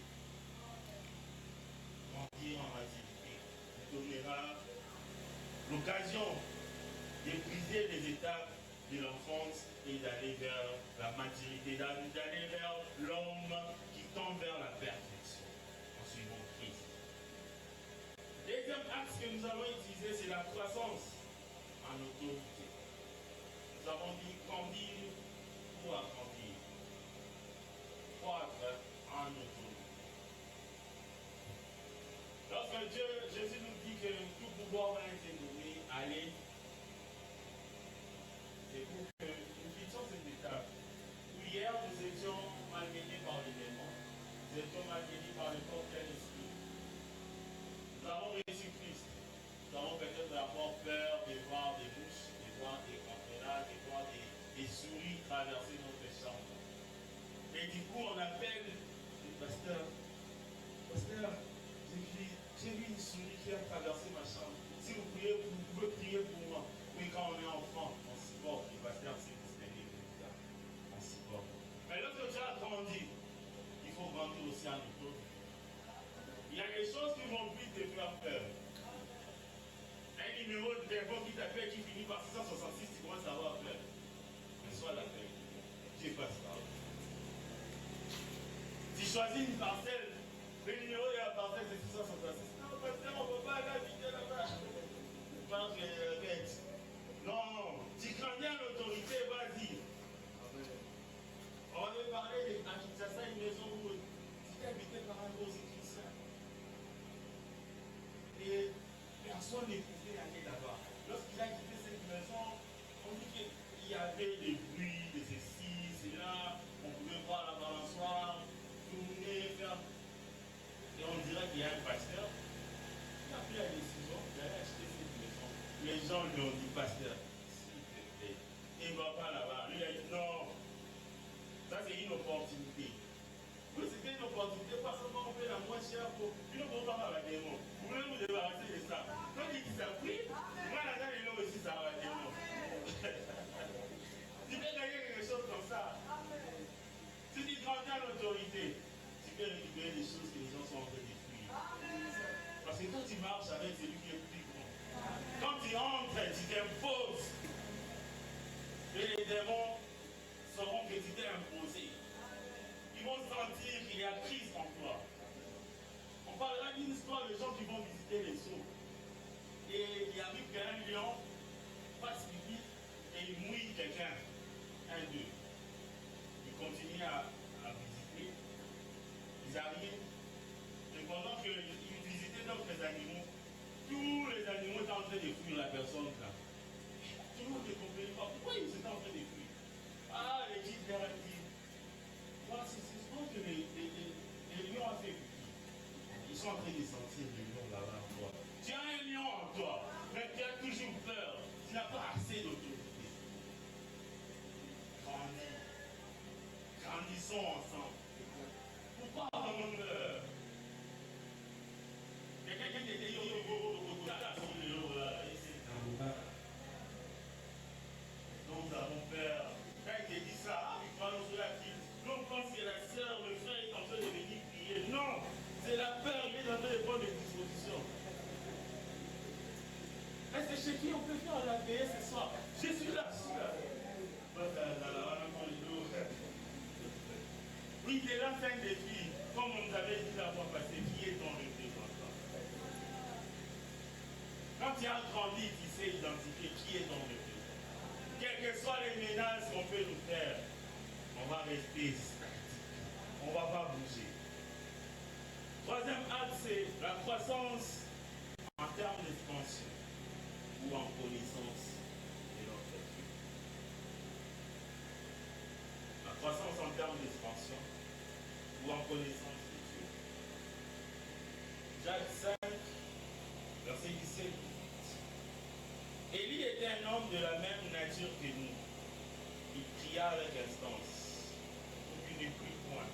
[SPEAKER 1] Grandir en maturité donnera l'occasion de briser les étapes de l'enfance et d'aller vers la maturité, d'aller vers l'homme qui tend vers la perfection en suivant Christ. Deuxième axe que nous allons utiliser, c'est la croissance en autorité. Nous avons dit grandir pour agrandir. Croître en autorité. Lorsque Jésus nous dit que tout pouvoir va être donné, allez, c'est pour que nous quittions cette étape. Où hier nous étions malmenés par les démons, nous étions malmenés par le corps de l'esprit. Nous avons reçu Christ. Nous avons peut-être d'abord peur de voir des mouches, de voir des cancrelades, de voir des souris traverser notre chambre. Et du coup, on appelle le pasteur. Pasteur, j'ai vu une souris qui a traversé ma chambre. Si vous priez, vous pouvez prier pour moi. Oui, quand on est enfant, on supporte. Le pasteur, c'est on supporte. Mais lorsque tu as grandi, il faut grandir aussi en autorité. Il y a des choses qui vont plus te faire peur. Un numéro de téléphone qui t'appelle qui finit par 666, tu commences à avoir peur. Mais sois la paix. Dieu passe par là. Tu choisis une parcelle, le numéro de la parcelle c'est 666. Non, pasteur, on ne peut pas aller habiter là-bas. Je pense que c'est bête. Non, tu grandis en autorité, vas-y. On avait parlé à Kinshasa, une maison où c'était habité par un gros écrivain. Et personne ne pouvait aller là-bas. Lorsqu'il a quitté cette maison, on dit qu'il y avait des bruits, de ceci, cela, on pouvait voir la balançoire, tourner, faire. Et on dirait qu'il y a un pasteur qui a pris la décision d'aller acheter cette maison. Les gens lui ont dit, pasteur, s'il te plaît, il ne va pas là-bas. Lui a dit, non, ça c'est une opportunité. Oui, c'était une opportunité, pas seulement on fait la moins chère pour. Ils ne vont pas avoir la démon. Vous voulez vous débarrasser de ça. Quand il dit ça, oui, moi là-dedans, ils ont aussi ça va la démon. Tu peux gagner quelque chose comme ça. Si tu grandis en autorité, tu peux récupérer des choses que les gens sont en train de fuir. Parce que quand tu marches avec celui qui est plus grand, quand tu entres, tu t'imposes. Et les démons sauront que tu t'es imposé. Ils vont sentir qu'il y a crise en toi. On parlera d'une histoire de gens qui vont visiter les eaux. Et il arrive qu'un lion passe pipi et il mouille quelqu'un. Un d'eux. Ils continuent à visiter. Ils arrivent. Et pendant qu'ils visitaient d'autres animaux, tous les animaux étaient en train de fuir la personne là. Tout le monde ne comprenait pas pourquoi ils étaient en train de fuir. Ah, les guides leur dit. C'est ce que les lions ont fait. Ils sont en train de sentir le lion là-bas en toi. Tu as un lion en toi, mais tu as toujours peur. Tu n'as pas assez d'autorité. Grandissons ensemble. Pourquoi avons-nous peur? Quelqu'un qui était donc nous avons peur. Quand il te dit ça, il va nous la fille. Non, pense que la sœur, le frère est en train de venir prier. Non, c'est la peur, il est en train de prendre des dispositions. Mais c'est chez qui on peut faire la paix ce soir? Je suis là, je suis là. Oui, c'est là, c'est un défi. Comme on nous avait dit la fois passée, qui est ton représentant? Quand tu as grandi, tu sais identifier qui est ton représentant. Quelles que soient les menaces qu'on peut nous faire, on va rester statique. On ne va pas bouger. Troisième acte, c'est la croissance en termes d'expansion ou en connaissance de notre Dieu. La croissance en termes d'expansion ou en connaissance de Dieu. Jacques 5, verset 17. Élie était un homme de la même nature que nous. Il pria avec instance. Il ne prit point.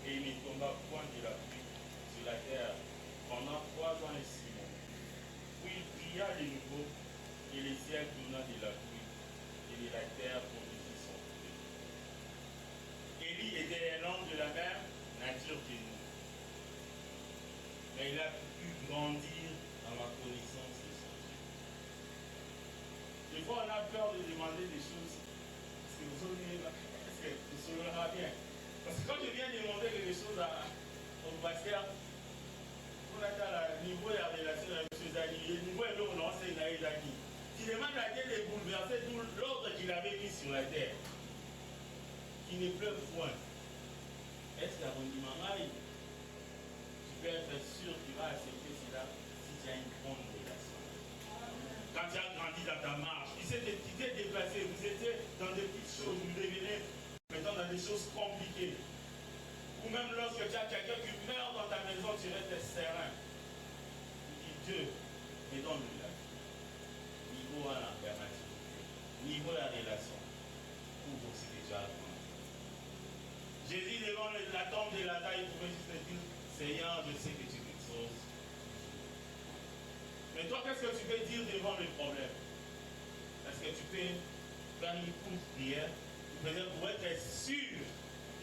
[SPEAKER 1] Et il ne tomba point de la pluie sur la terre pendant 3 ans et 6 mois. Puis il pria de nouveau, et le ciel donna de la pluie, et la terre produisit son fruit. Élie était un homme de la même nature que nous. Mais il a pu grandir dans la connaissance de son Dieu. Des fois, on a peur de demander des choses. Est-ce que vous saurez bien? Parce que quand je viens demander quelque chose au pasteur, on a le niveau de la relation avec M. Zani, le niveau de l'homme, on enseigne à Zani. Tu demandes à Dieu de bouleverser tout l'ordre qu'il avait mis sur la terre. Qui ne pleuve point. Est-ce qu'à mon dimanche, tu peux être sûr qu'il va accepter cela si tu as une bonne relation? Quand tu as grandi dans ta marche, tu t'es déplacé, vous étiez dans des petites choses, vous devenez maintenant dans des choses compliquées. Ou même lorsque tu as quelqu'un qui meurt dans ta maison, tu restes serein. Tu dis Dieu, me donne-lui la vie. Niveau à l'impératif, niveau à la relation, pour ce que tu as grandi. Jésus devant la tombe de Lazare, il pouvait juste dire Seigneur, je sais que tu m'exauces. Mais toi, qu'est-ce que tu peux dire devant le problème? Est-ce que tu peux faire une courte prière? Peut-être pour être sûr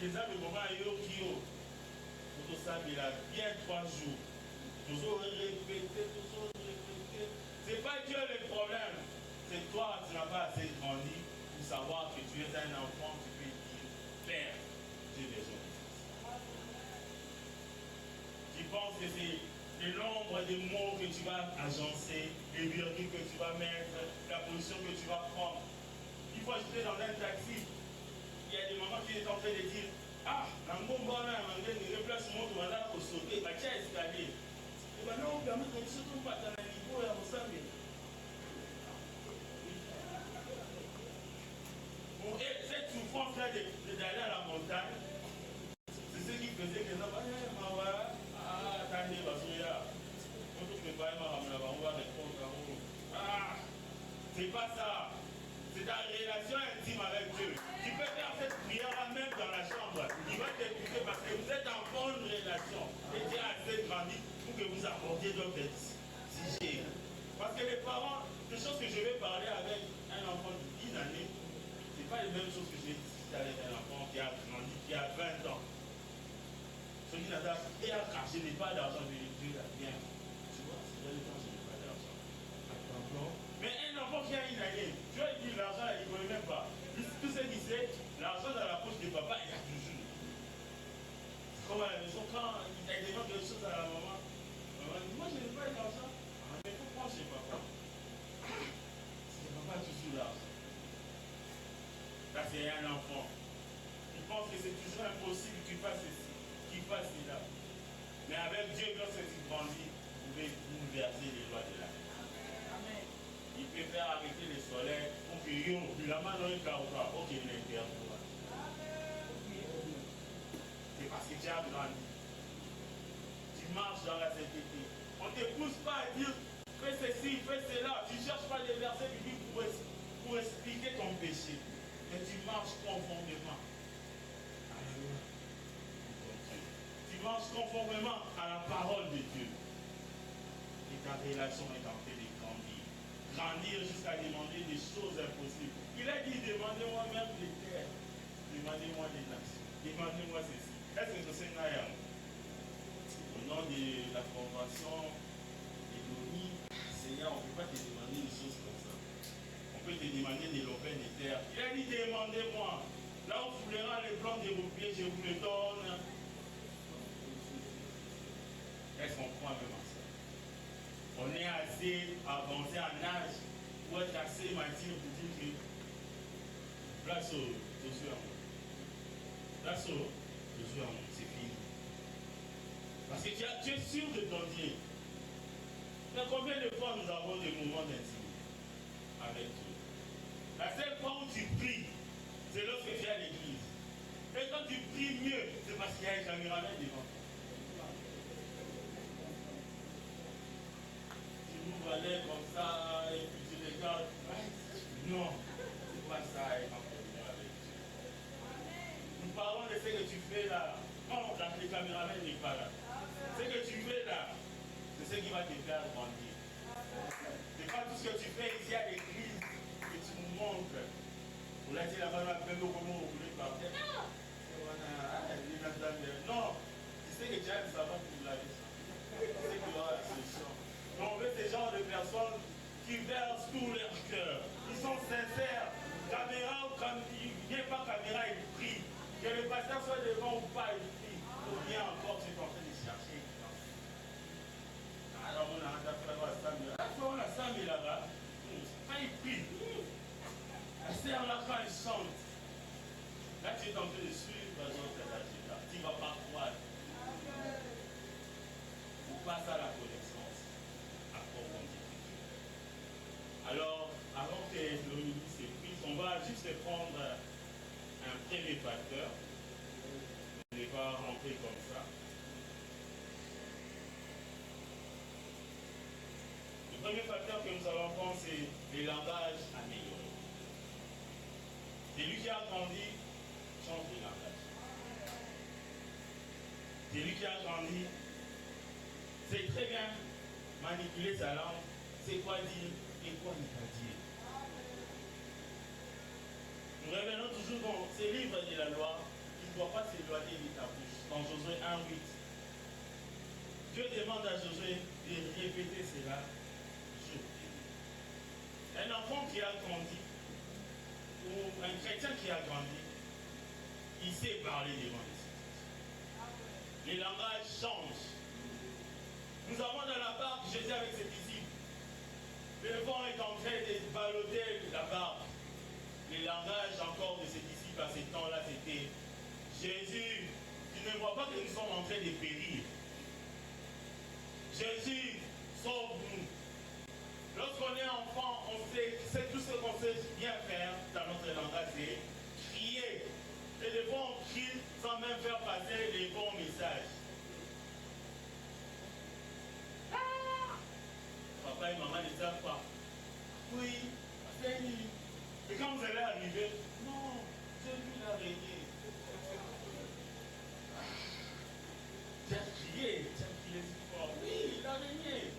[SPEAKER 1] que ça le moment est au Kyo. Pour tout ça, il a bien 3 jours. Toujours répéter, toujours répéter. Ce n'est pas Dieu le problème. C'est toi, tu n'as pas assez grandi pour savoir que tu es un enfant, tu peux dire Père, Dieu des hommes. Tu penses que c'est le nombre de mots que tu vas agencer, les virgules que tu vas mettre, la position que tu vas prendre. Il faut ajouter dans un taxi. Il y a des moments qui sont en train de dire ah, dans mon bon an, on a des déplacements qui vont là pour sauter, bah tiens, escalier. Et bien non, permet de se trouver pas dans un niveau et à vous savez. Bon, et cette souffrance-là d'aller à la montagne, c'est ce qui faisait que ça va, attendez, parce que là, on va répondre. Ah, c'est pas ça. C'est ta relation intime avec Dieu. Tu peux faire cette prière-là même dans la chambre. Il va t'écouter parce que vous êtes en bonne relation. Et Dieu a assez grandi pour que vous apportiez d'autres sujets. Parce que les parents, des choses que je vais parler avec un enfant de 10 années, ce n'est pas les mêmes choses que je vais discuter avec un enfant qui a grandi, qui a 20 ans. Celui qui a dit, je n'ai pas d'argent, je vais Dieu là, bien. Tu vois, c'est vrai, quand je n'ai pas d'argent. Mais un enfant qui a une année, tu vois, il dit l'argent, il ne connaît même pas. Tout ce qu'il sait, l'argent dans la poche de papa, il y a toujours. C'est comme à la maison, quand il demande quelque chose à la maman, maman dit, moi je n'ai pas d'argent. Mais pourquoi chez papa? C'est papa toujours l'argent. Là, c'est un enfant. Il pense que c'est toujours impossible qu'il fasse ceci, qu'il fasse cela. Mais avec Dieu, lorsque tu grandis, vous pouvez bouleverser les lois de la vie. Amen. Il peut faire arrêter le soleil pour que la main dans le carreau, ok, il est perdu. C'est parce que tu as grandi. Tu marches dans la sainteté. On ne te pousse pas à dire fais ceci, fais cela. Tu ne cherches pas des versets bibliques pour expliquer ton péché. Mais tu marches conformément. Alléluia. Tu marches conformément à la parole de Dieu. Et ta relation est en train de grandir. Grandir jusqu'à demander des choses impossibles. Il a dit, demandez-moi même des terres. Demandez-moi des nations. Demandez-moi ceci. Est-ce que c'est Naya? Au nom de la convention de l'ONU, Seigneur, on ne peut pas te demander des choses comme ça. On peut te demander de l'open des terres. Il a dit, demandez-moi. Là, on foulera les plans de vos pieds, je vous les donne. Est-ce qu'on croit même à ça? On est assez avancé en âge pour être assez mature pour dire que place au Josué à moi. Place au Josué à moi, c'est fini. Parce que tu es sûr de ton Dieu. Mais combien de fois nous avons des moments d'intimité avec Dieu? La seule fois où tu pries, c'est lorsque tu es à l'église. Et quand tu pries mieux, c'est parce qu'il y a un caméraman devant toi. Tu m'ouvres l'œil comme ça et puis tu regardes. Non, c'est pas ça être en communion avec Dieu. Nous parlons de ce que tu fais là. Non, le caméraman n'est pas là. Ce que tu fais là, c'est ce qui va te faire grandir. C'est pas tout ce que tu fais ici à l'église que tu nous montres. Vous l'avez dit là-bas, même comment vous voulez partir. Non, tu sais que tu as le savoir pour la vie. Tu sais qu'il y aura la solution. Mais on veut ces genres de personnes qui versent tout leur cœur. Ils sont sincères. Caméra ou il n'y a pas caméra, il prie. Que le pasteur soit devant ou pas, il prie. Ou bien encore, tu es en train de chercher. Alors on a fait la Samuel. On a Samuel là-bas. Quand il prie, la sœur là quand elle chante. Là tu es en train de suivre les autres là. Tu ne vas pas croire. Ou passe à la connaissance approfondie. Alors, avant que le ministre s'épuise, on va juste prendre un premier facteur. On ne va pas rentrer comme ça. Le premier facteur que nous allons prendre, c'est le langage amélioré. Celui qui a grandi, change de langage. Celui qui a grandi, sait très bien manipuler sa langue, c'est quoi dire et quoi ne pas dire. Nous revenons toujours dans ces livres de la loi qui ne doivent pas s'éloigner de ta bouche. Dans Josué 1:8. Dieu demande à Josué de répéter cela. Un enfant qui a grandi, ou un chrétien qui a grandi, il sait parler devant les situations. Les langages changent. Nous avons dans la barque Jésus avec ses disciples. Le vent est en train de balloter la barque. Les langages encore de ses disciples à ces temps-là, c'était Jésus, tu ne vois pas que nous sommes en train de périr. Jésus, sauve-nous. Lorsqu'on est enfant, on sait tout ce qu'on sait bien faire dans notre langage, c'est crier. Et des fois, on crie sans même faire passer les bons messages. Ah! Papa et maman ne savent pas. Oui, c'est une. Et quand vous allez arriver, non, j'ai vu l'araignée. Tu as crié si fort. Oui, l'araignée.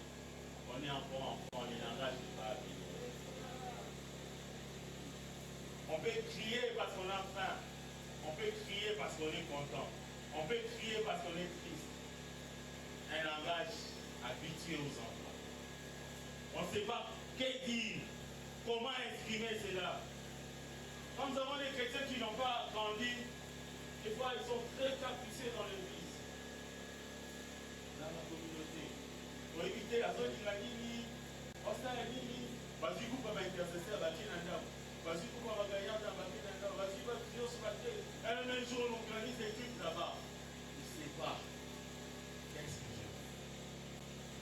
[SPEAKER 1] On est enfant, les langages ne sont pas améliorés. On peut crier parce qu'on a faim. On peut crier parce qu'on est content. On peut crier parce qu'on est triste. Un langage habitué aux enfants. On ne sait pas que dire, comment exprimer cela. Quand nous avons des chrétiens qui n'ont pas grandi, des fois ils sont très capricieux dans l'église, dans la communauté. Pour éviter la zone qui l'a dit, Osta a dit, vas-y, vous pouvez intercesser à Bakinanda. Vas-y, vous pouvez gagner à Bakinanda. Vas-y, Dieu se battait. Un même jour, on organise des trucs là-bas. Il ne sait pas qu'est-ce que je fais.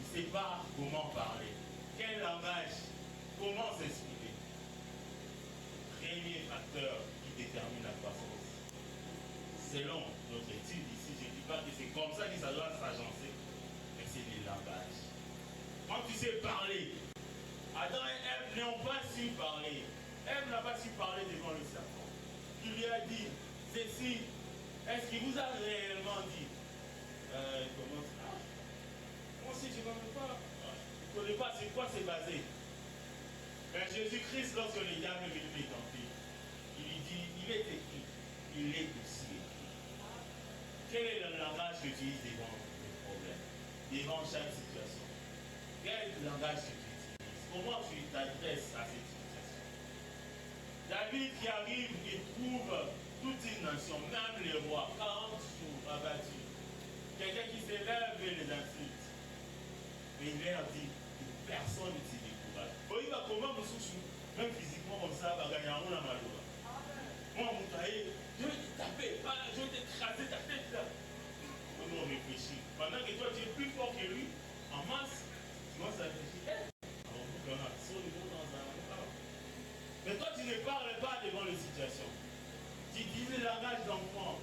[SPEAKER 1] Il ne sait pas comment parler. Quel langage. Comment s'exprimer. Premier facteur qui détermine la croissance. Selon notre étude ici, je ne dis pas que c'est comme ça que ça doit s'agencer. Mais c'est des langages. Quand tu sais parler, Adam et Ève n'ont pas su parler. Ève n'a pas su parler devant le serpent. Il lui a dit, ceci, est-ce qu'il vous a réellement dit? Comment ça? Moi aussi, je ne connais pas. Je ne connais pas sur quoi c'est basé. Mais Jésus-Christ, lorsque le diable est venu les tenter, il lui dit, il est écrit, il est aussi écrit. Quel est le langage que tu utilises devant les problèmes, devant chaque situation? Quel langage tu utilises? Comment tu t'adresses à cette situation? David qui arrive et trouve toute une nation, même les rois, 40 jours abattus. Quelqu'un qui s'élève et les insulte. Mais il leur dit que personne ne se décourage. Il va comment me soucier, même physiquement comme ça, va gagner un la malheur. Moi, mon taillé, je vais te taper, je vais t'écraser ta tête là. Comment on réfléchit? Pendant que toi tu es plus fort que lui, en masse, tu commences à réfléchir. Mais toi tu ne parles pas devant les situations. Tu utilises le langage d'enfant.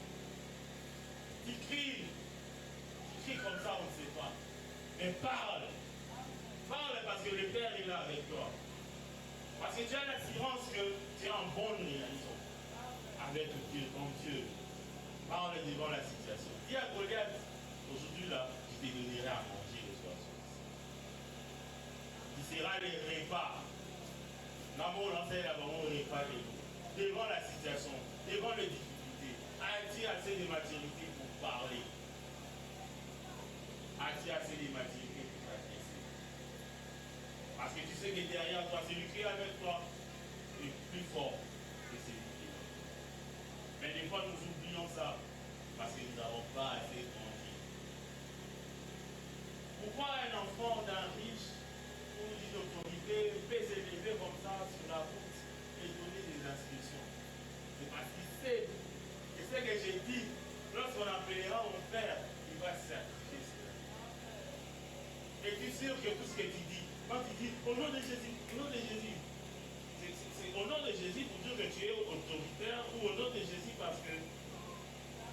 [SPEAKER 1] Tu cries. Tu cries comme ça, on ne sait pas. Mais parle. Parle parce que le Père est là avec toi. Parce que tu as l'assurance que tu es en bonne relation avec Dieu, ton Dieu. Parle devant la situation. Dis à Goliath, aujourd'hui là, je te donnerai à manger le soir. Tu seras les repas. L'amour l'enseigne à mon repas de nous. Devant la situation, devant les difficultés. As-tu assez de maturité pour parler? As-tu assez de maturité pour t'adresser? Parce que tu sais que derrière toi, celui qui est avec toi est plus fort que celui qui est là. Mais des fois, nous oublions ça parce que nous n'avons pas assez grandi. Pourquoi un enfant d'un riche ou d'une autorité peut s'élever comme ça sur la route et donner des instructions? C'est parce qu'il sait. Et ce que j'ai dit, lorsqu'on appellera mon père, il va sacrifier cela. Et tu es sûr que tout ce que tu dis, quand tu dis au nom de Jésus, au nom de Jésus, c'est au nom de Jésus pour dire que tu es autoritaire ou au nom de Jésus parce que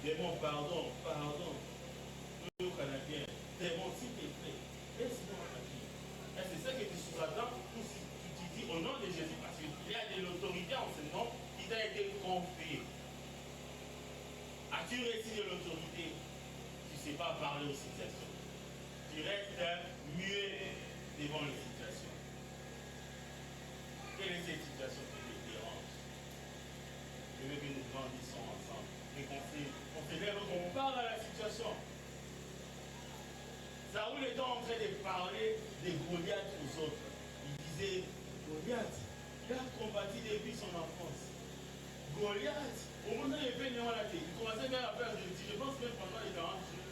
[SPEAKER 1] démon, pardon, nous Canadiens, démon, s'il te plaît, laisse-moi agir. Et c'est ça que tu sous-attends ou si tu dis au nom de Jésus parce qu'il y a de l'autorité en ce nom qui t'a été confiée. As-tu reçu de l'autorité? Tu ne sais pas parler aux situations. Tu restes muet devant les situations. Quelle est cette situation qui te dérange? Je veux que nous grandissons ensemble et qu'on s'élève, qu'on parle à la situation. Saoul était en train de parler de Goliath aux autres. Il disait, Goliath, il a combattu depuis son enfance. Goliath, au moment où il était né à la tête, il commençait même à faire des petits. Je pense même pendant les 40 jours,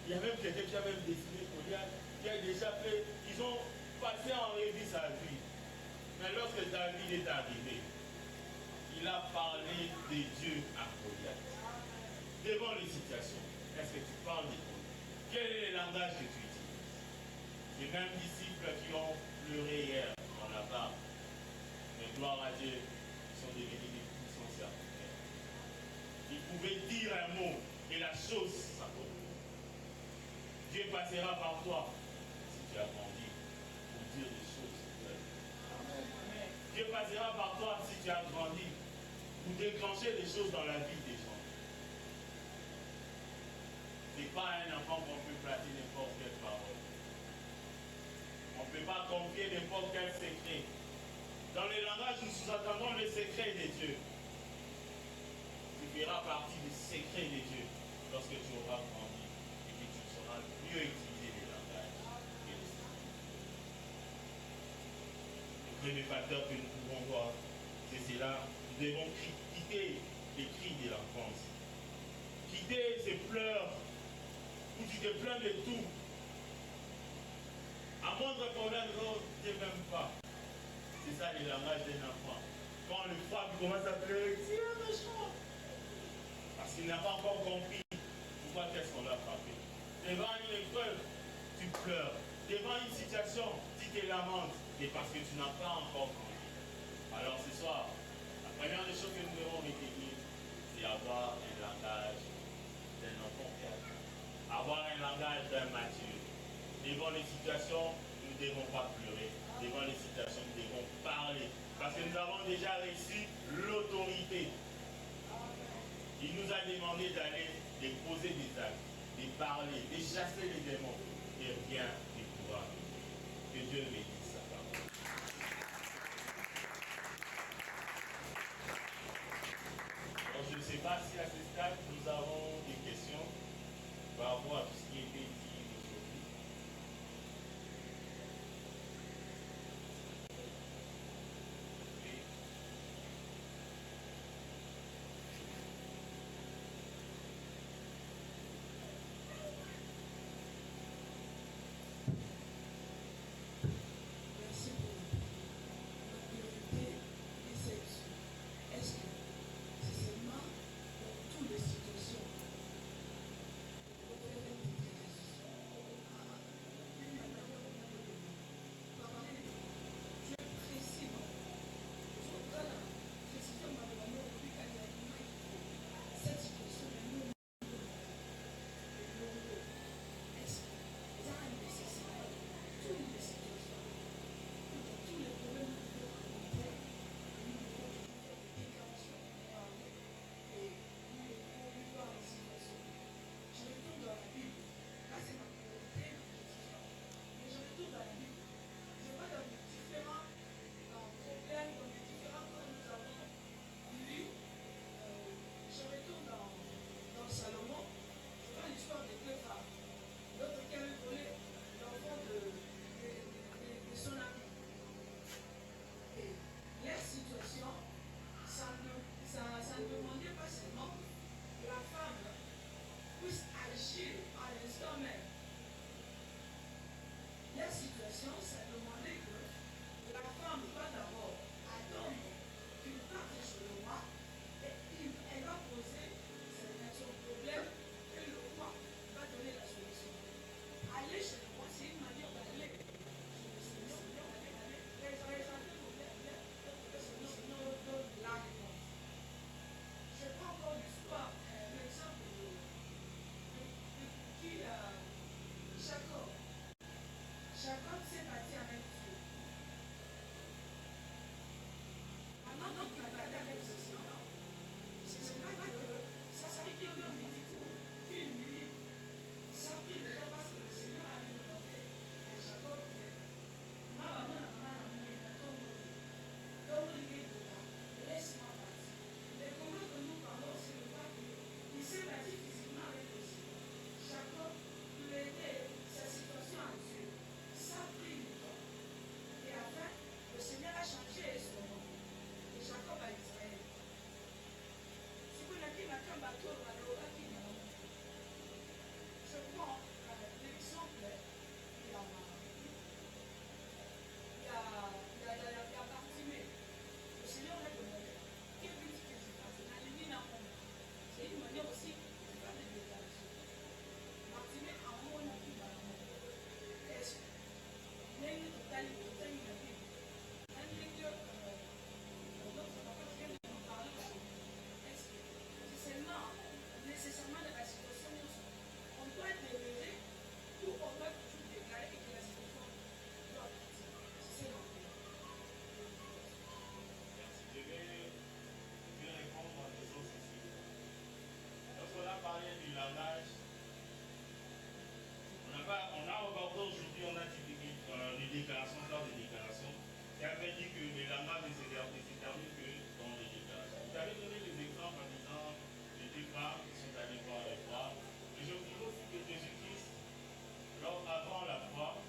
[SPEAKER 1] il y a même quelqu'un qui a même dessiné Goliath, qui a déjà fait, ils ont passé en revue sa vie. Mais lorsque David est arrivé, il a parlé de Dieu à Goliath. Devant les situations, est-ce que tu parles de Dieu? Quel est le langage que tu utilises? Les mêmes disciples qui ont pleuré hier dans la barre, mais gloire à Dieu, ils sont devenus des puissants serviteurs. Ils pouvaient dire un mot et la chose s'accomplit. Dieu passera par toi si tu as grandi pour dire des choses. Amen. Dieu passera par toi si tu as grandi pour déclencher des choses dans la vie des gens. Ce n'est pas un enfant qu'on peut placer n'importe quelle parole. On ne peut pas confier n'importe quel secret. Dans le langage, nous sous-attendons le secret de Dieu. Tu feras partie du secret de Dieu lorsque tu auras grandi et que tu sauras mieux utiliser les langages et les secrets. Le premier facteur que nous pouvons voir, c'est cela. Nous devons quitter les cris de l'enfance. Quitter ces pleurs où tu te plains de tout. À moindre problème, non, tu ne m'aimes pas. C'est ça le langage d'un enfant. Quand le froid commence à pleurer, c'est un méchant. Parce qu'il n'a pas encore compris pourquoi qu'est-ce qu'on l'a frappé. Devant une épreuve, tu pleures. Devant une situation, tu te lamentes. Et parce que tu n'as pas encore compris. Alors ce soir, la première des choses que nous devons retenir, c'est avoir un langage d'un enfant perdu. Avoir un langage d'un mature. Devant les situations, nous ne devons pas pleurer. Devant les situations, nous devons parler. Parce que nous avons déjà reçu l'autorité. Il nous a demandé d'aller déposer des actes, de parler, de chasser les démons. Et rien ne pourra nous. Que Dieu bénisse sa parole. Alors, je ne sais pas si à ce stade, nous avons des questions par rapport à tout ce qui a été dit aujourd'hui.
[SPEAKER 2] situation, ça demandait que la femme doit d'abord attendre qu'il parte chez le roi et elle va poser son problème et le roi va donner la solution. Aller chez le roi, c'est une manière d'aller chez le Seigneur, d'aller présenter le Seigneur donne la réponse. Je prends encore l'histoire, l'exemple de qui Jacob. Jacob s'est battu avec Dieu. Maintenant qu'il a battu avec le Seigneur, c'est vrai que ça fait qu'il y a une minute. Ça prie déjà parce que le Seigneur a demandé à Jacob de laisse-moi partir. Les combats que nous parlons, c'est le fait qu'il s'est battu physiquement avec le Seigneur. Jacob plaidait sa situation à Dieu. Ça prit du temps. Et après, le Seigneur a changé son nom. Et Jacob à Israël. Ce qu'on a dit, je prends l'exemple, il y a Bartimée. Le Seigneur l'a demandé. Quel but que je fasse? C'est une manière aussi de faire des déclarations. Bartimée, en haut, on a dit est-ce que n'est-ce pas total la Bible? C'est seulement nécessairement dans la situation on doit demeurer ou on doit toujours déclarer que la situation doit partir. C'est l'enfer.
[SPEAKER 1] Merci. Je vais répondre en disant ceci. Lorsqu'on a parlé du langage, on a abordé aujourd'hui, on a dit des déclarations, dans des déclarations, qui avait dit que les langages ne s'éterminent que dans les déclarations. Vous avez donné des exemples en disant les deux femmes qui sont allées voir le roi. Mais je vous dis aussi que Jésus-Christ, avant la croix,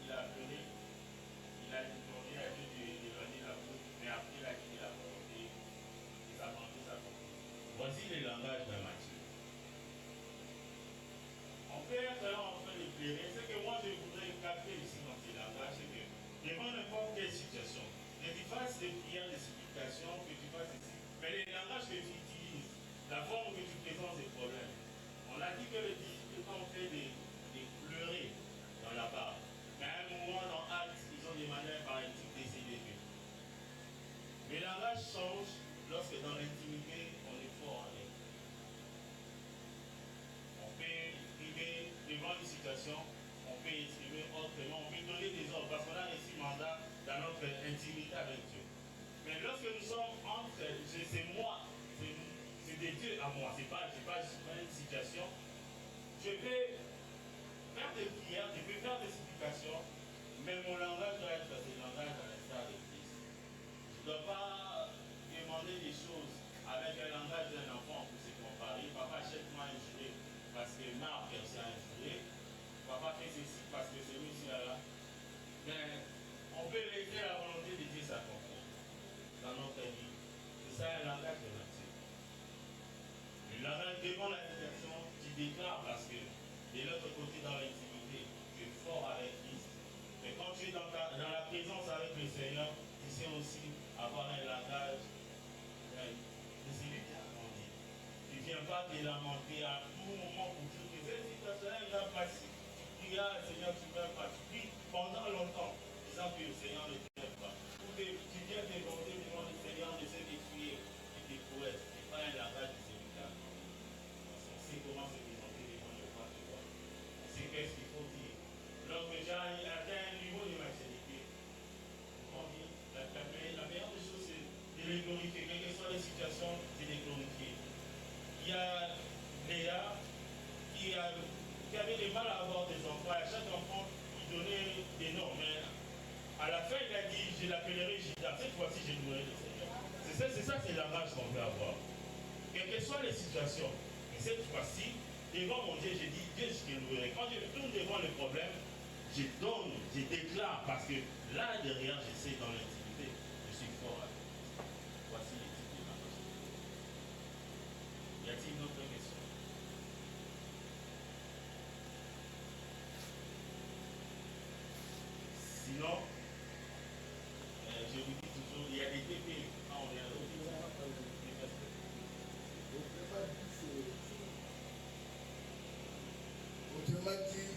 [SPEAKER 1] il a appelé, il a demandé à Dieu d'éloigner la faute, mais après il a dit la volonté, il a demandé sa volonté. Voici les langages de Matthieu. On peut être là en train d'éclairer. Ce que moi je voudrais capter ici dans ces langages, c'est que devant n'importe quelle situation, que tu fasses des prières, des supplications, que tu fasses ici, mais les langages que tu utilises, la forme que tu présentes des problèmes. On a dit que les disciples ont fait des pleurer dans la barre. Mais à un moment dans Actes, ils ont demandé par éthique d'essayer de. Mais le langage change lorsque dans l'intimité, on est fort avec. On peut priver devant une situation, on peut exprimer autrement, on peut donner des ordres parce qu'on a reçu mandat dans notre intimité avec Dieu. Mais lorsque nous sommes entre, c'est moi, c'est de Dieu à moi, c'est pas une situation. Je vais faire des prières, je peux faire des supplications, mais mon langage doit être des langages à l'instar de Christ. Je ne dois pas demander des choses avec un langage d'un enfant pour se comparer. Papa, achète-moi un gilet parce que Marc a un gilet. Papa fait ceci parce que c'est lui aussi là. Mais on peut laisser la volonté de Dieu s'accomplir dans notre vie. C'est ça un langage de Matthieu. Le langage devant la situation, tu déclares parce que de l'autre côté dans l'intimité, tu es fort avec Christ. Mais quand tu es dans la présence avec le Seigneur, tu sais aussi avoir un langage de celui qui a grandi. Tu ne viens pas te lamenter à tout moment pour dire que cette situation-là, il va passer. Tu prieras, Seigneur, tu ne vas pas. Tu pries pendant longtemps, disant que le Seigneur ne t'aime pas. Ou que tu viens te vanter devant le Seigneur de ce que tu es et tes prouesses. Ce n'est pas un langage de celui qui a grandi. On sait comment se présenter devant le roi de roi. On sait qu'est-ce qu'il faut dire. Lorsque j'ai atteint un niveau de maturité, on dit, la meilleure des choses, c'est de les glorifier. Quelles que soient les situations, c'est de les glorifier. Il y a Léa qui avait du mal à avoir des enfants. À chaque enfant, il donnait des noms. Mais à la fin, il a dit, je l'appellerai Gida. Cette fois-ci, je louerai le Seigneur. C'est ça, c'est la marche qu'on peut avoir. Quelles que soient les situations. Mais cette fois-ci, devant mon Dieu, j'ai dit, Dieu, je te louerai. Quand je tourne devant le problème, je donne, je déclare, parce que là derrière, je sais dans l'intimité, je suis fort avec Christ. Voici les types de ma question. Y a-t-il une autre question? Non. Je vous dis toujours, il y a des TP quand on est à l'autre.
[SPEAKER 3] Autrement dit,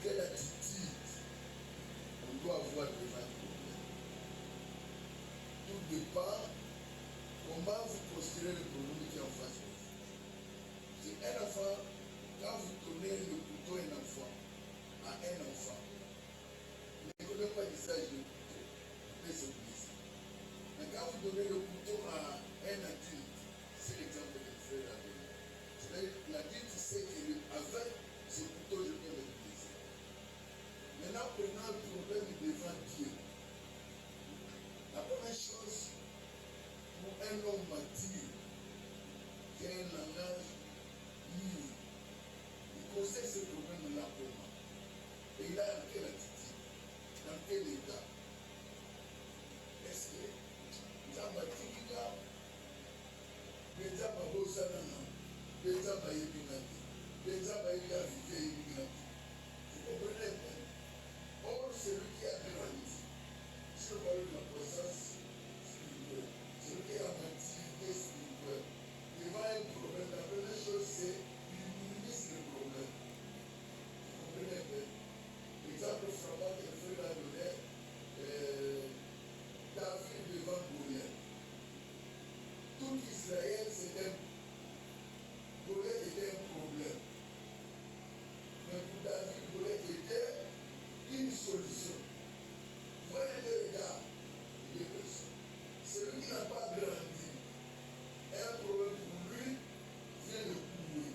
[SPEAKER 3] quelle attitude on doit avoir devant le problème. Tout dépend comment vous considérez le problème qui est en face de vous. Si un enfant, quand vous donnez le couteau à un enfant, il ne connaît pas l'usage du couteau, il peut se blesser. Mais quand vous donnez le couteau à un adulte, c'est l'exemple que je fais là. C'est-à-dire l'adulte sait qu'avec ce couteau, je peux me blesser. Maintenant, prenons le problème devant Dieu. La première chose, pour un homme mature, qui a un langage libre, il connaît ce problème-là comment. Et il a quelle attitude, dans quel état. Est-ce que Nzambatikika, Nzamba Bosanana, Nzamba Yebinati, Nzamba Yebinati. Vous comprenez bien? Or, celui qui a grandi, si on parle de la puissance spirituelle, celui qui a maturité spirituelle, devant un problème, la première chose c'est qu'il minimise le problème. Vous comprenez bien? L'exemple frappant que le frère a donné, David devant Goliath. Tout Israël, Goliath était un problème. Mais pour David, Goliath était une solution. Voyez le regard de personne. Celui qui n'a pas grandi, un problème pour lui vient de courir.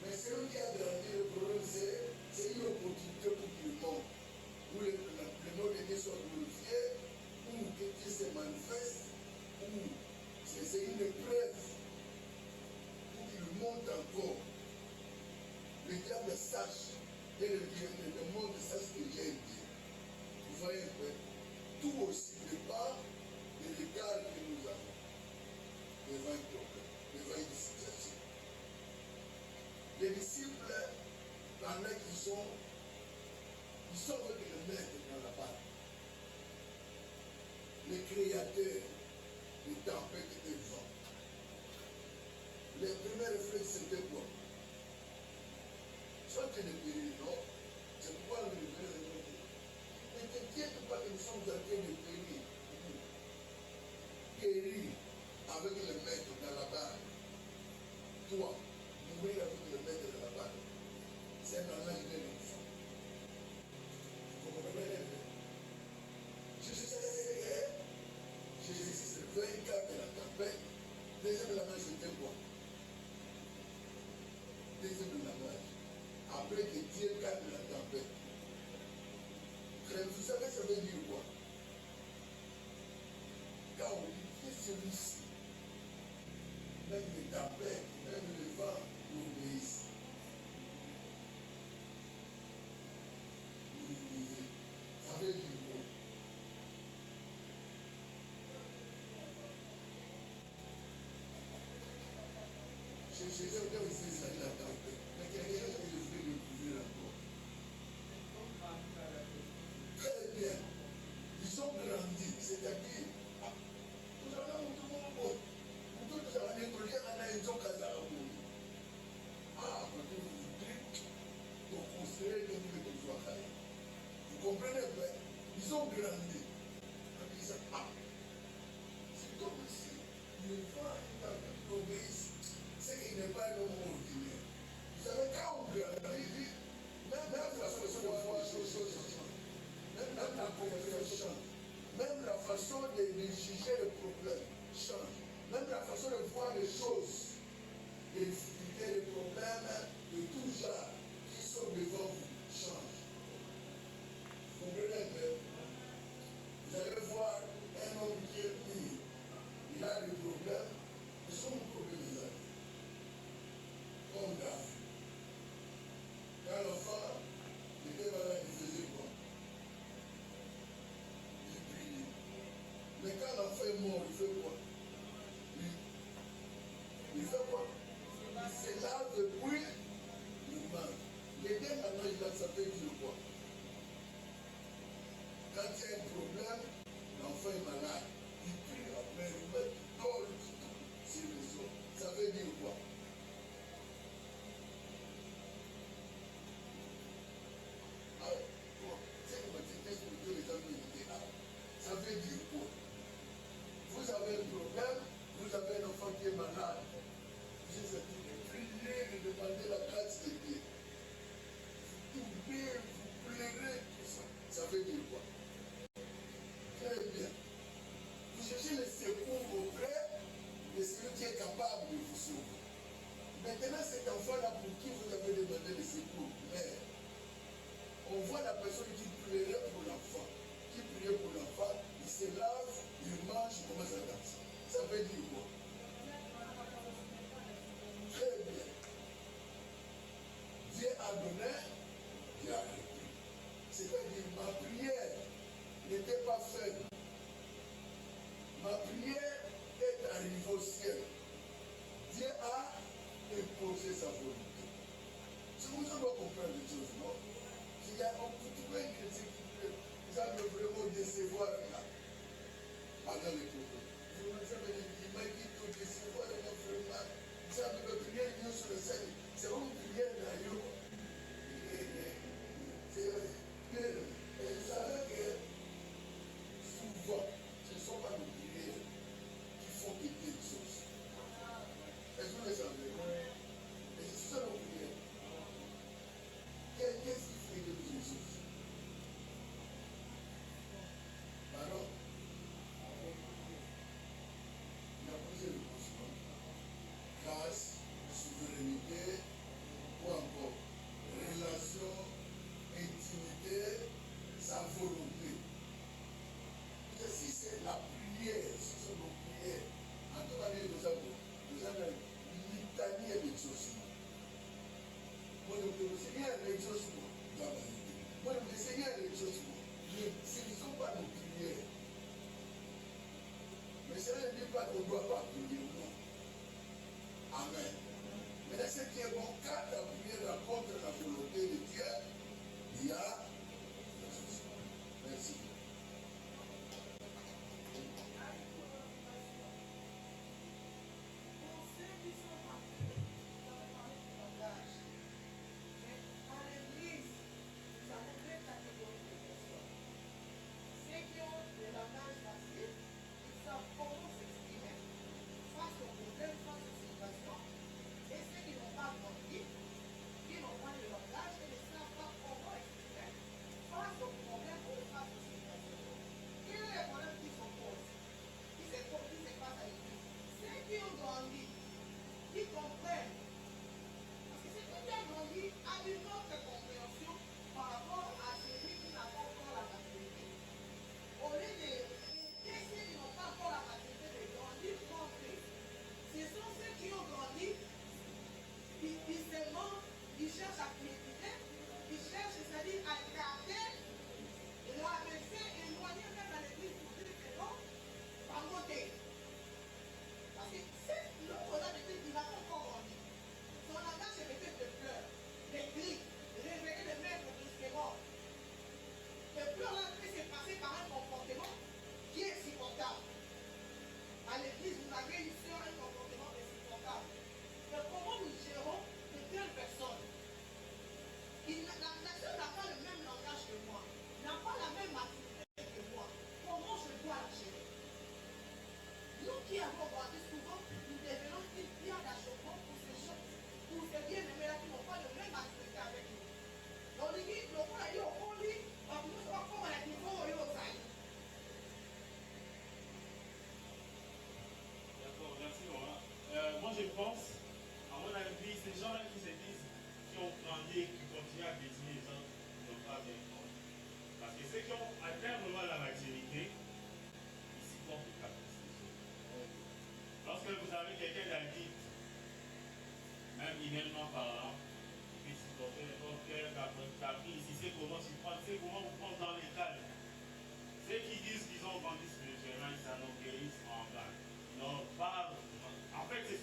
[SPEAKER 3] Mais celui qui a grandi, le problème c'est une opportunité pour qu'il monte. Où le nom de Dieu soit glorifié, où Dieu se manifeste, où c'est une épreuve pour qu'il monte encore. Le diable sache et le monde sache que j'ai dit. Vous voyez un peu, tout aussi dépend de regard que nous avons devant un problème, devant une situation. Les disciples, pendant qu'ils sont avec le maître dans la barque. Le créateur des tempêtes et des vents. Les premiers réflexes c'était quoi? Soit tu ne péris, non? C'est pourquoi le réveil est monté. Ne t'inquiète pas que nous sommes en train de périr. Périr avec le maître dans la barque. Toi, mourir avec le maître dans la barque. C'est un langage d'un enfant. Jésus se fait de la tempête. Deuxième langage, c'était quoi? Deuxième langage. Après que Dieu calme la tempête. Vous savez, ça veut dire quoi? Quand on dit Dieu celui-ci, même les tempêtes, même le vent, nous obéissent. Ça veut dire quoi? Je sais que vous savez ça de la tempête, mais quelqu'un qui voulait le couvrir encore. Très bien. Ils ont grandi, c'est-à-dire, nous allons tout le monde, nous allons introduire un aïdon kazarabou. Ah, quand vous vous dites, pour considérer que nous les besoins. Vous comprenez bien? Ils ont grandi. En disant, ah, c'est comme si le vent est obéissent. C'est qu'il n'est pas un homme ordinaire. Vous savez, quand on grandit, même la façon de voir les choses change. Même la conversation change. Même la façon de juger le problème change. Même la façon de voir les choses, les difficultés, les problèmes de tout genre qui sont devant vous change. Vous comprenez bien? Vous allez voir un homme qui est pur. Il a des problèmes. Ce sont des problèmes des amis. Comme David. Quand l'enfant était malade, il faisait quoi? Il priait. Mais quand l'enfant est mort, il fait quoi? Il fait quoi? Il se lave depuis, il mange. Les deux maintenant, il a sa fait dire quoi? Quand il y a un problème, l'enfant est malade. Il prie après, il met tout sur le sol. Ça veut dire quoi? Ça veut dire quoi? Vous avez un problème, vous avez un enfant qui est malade. J'ai dit de prier, de demander la grâce de Dieu. Vous tournez, vous pleurez, tout ça. Ça veut dire quoi? Très bien. Vous cherchez le secours auprès de celui qui est capable de vous sauver. Maintenant, cet enfant-là pour qui vous avez demandé le secours, mais on voit la personne qui pleurait pour l'enfant, qui priait pour l'enfant, il se lave, il mange, il commence à danser. Ça veut dire quoi? Très bien. Dieu a donné, Dieu a repris. C'est-à-dire, ma prière n'était pas faible. Ma prière est arrivée au ciel. Dieu a imposé sa volonté. C'est pour ça qu'on doit comprendre les choses, non? On peut trouver un chrétien qui peut, ça veut vraiment décevoir là, pendant les problèmes. Il m'a dit que décevoir là, vraiment, ça veut prier Dieu sur le ciel. C'est une prière d'ailleurs. Vous savez que souvent, ce ne sont pas nos prières qui font quitter les choses. Est-ce que vous le savez? Et c'est ça nos prières. Qu'est-ce qui fait de nous Jésus? Alors, il a posé le question. Grâce, souveraineté, ou encore relation, intimité, sa volonté. Et si c'est la prière, si ce sont nos prières, en tout cas, nous avons une litanie d'exaucement. Moi, le Seigneur l'exaucement. Moi, le Seigneur l'exaucement. Mais ce ne sont pas nos prières. Mais cela ne dit pas qu'on ne doit pas prier, non. Amen. Mais ce qui est bon, quand la prière rencontre la volonté de Dieu, il y a l'exaucement. Merci.
[SPEAKER 1] Moi je pense, à mon avis, ces gens-là qui se disent, qui ont grandi, qui continuent à désigner les autres, n'ont pas bien compris. Parce que ceux qui ont atteint vraiment la maturité, ils supportent le caprice des autres. Lorsque vous avez quelqu'un d'adulte, même humainement parlant, il peut supporter n'importe quel caprice, il sait comment s'y prendre, il sait comment vous prendre dans les calmes. Ceux qui disent qu'ils ont grandi spirituellement, ils s'enorgueillissent en bas. Non, pas. En fait, c'est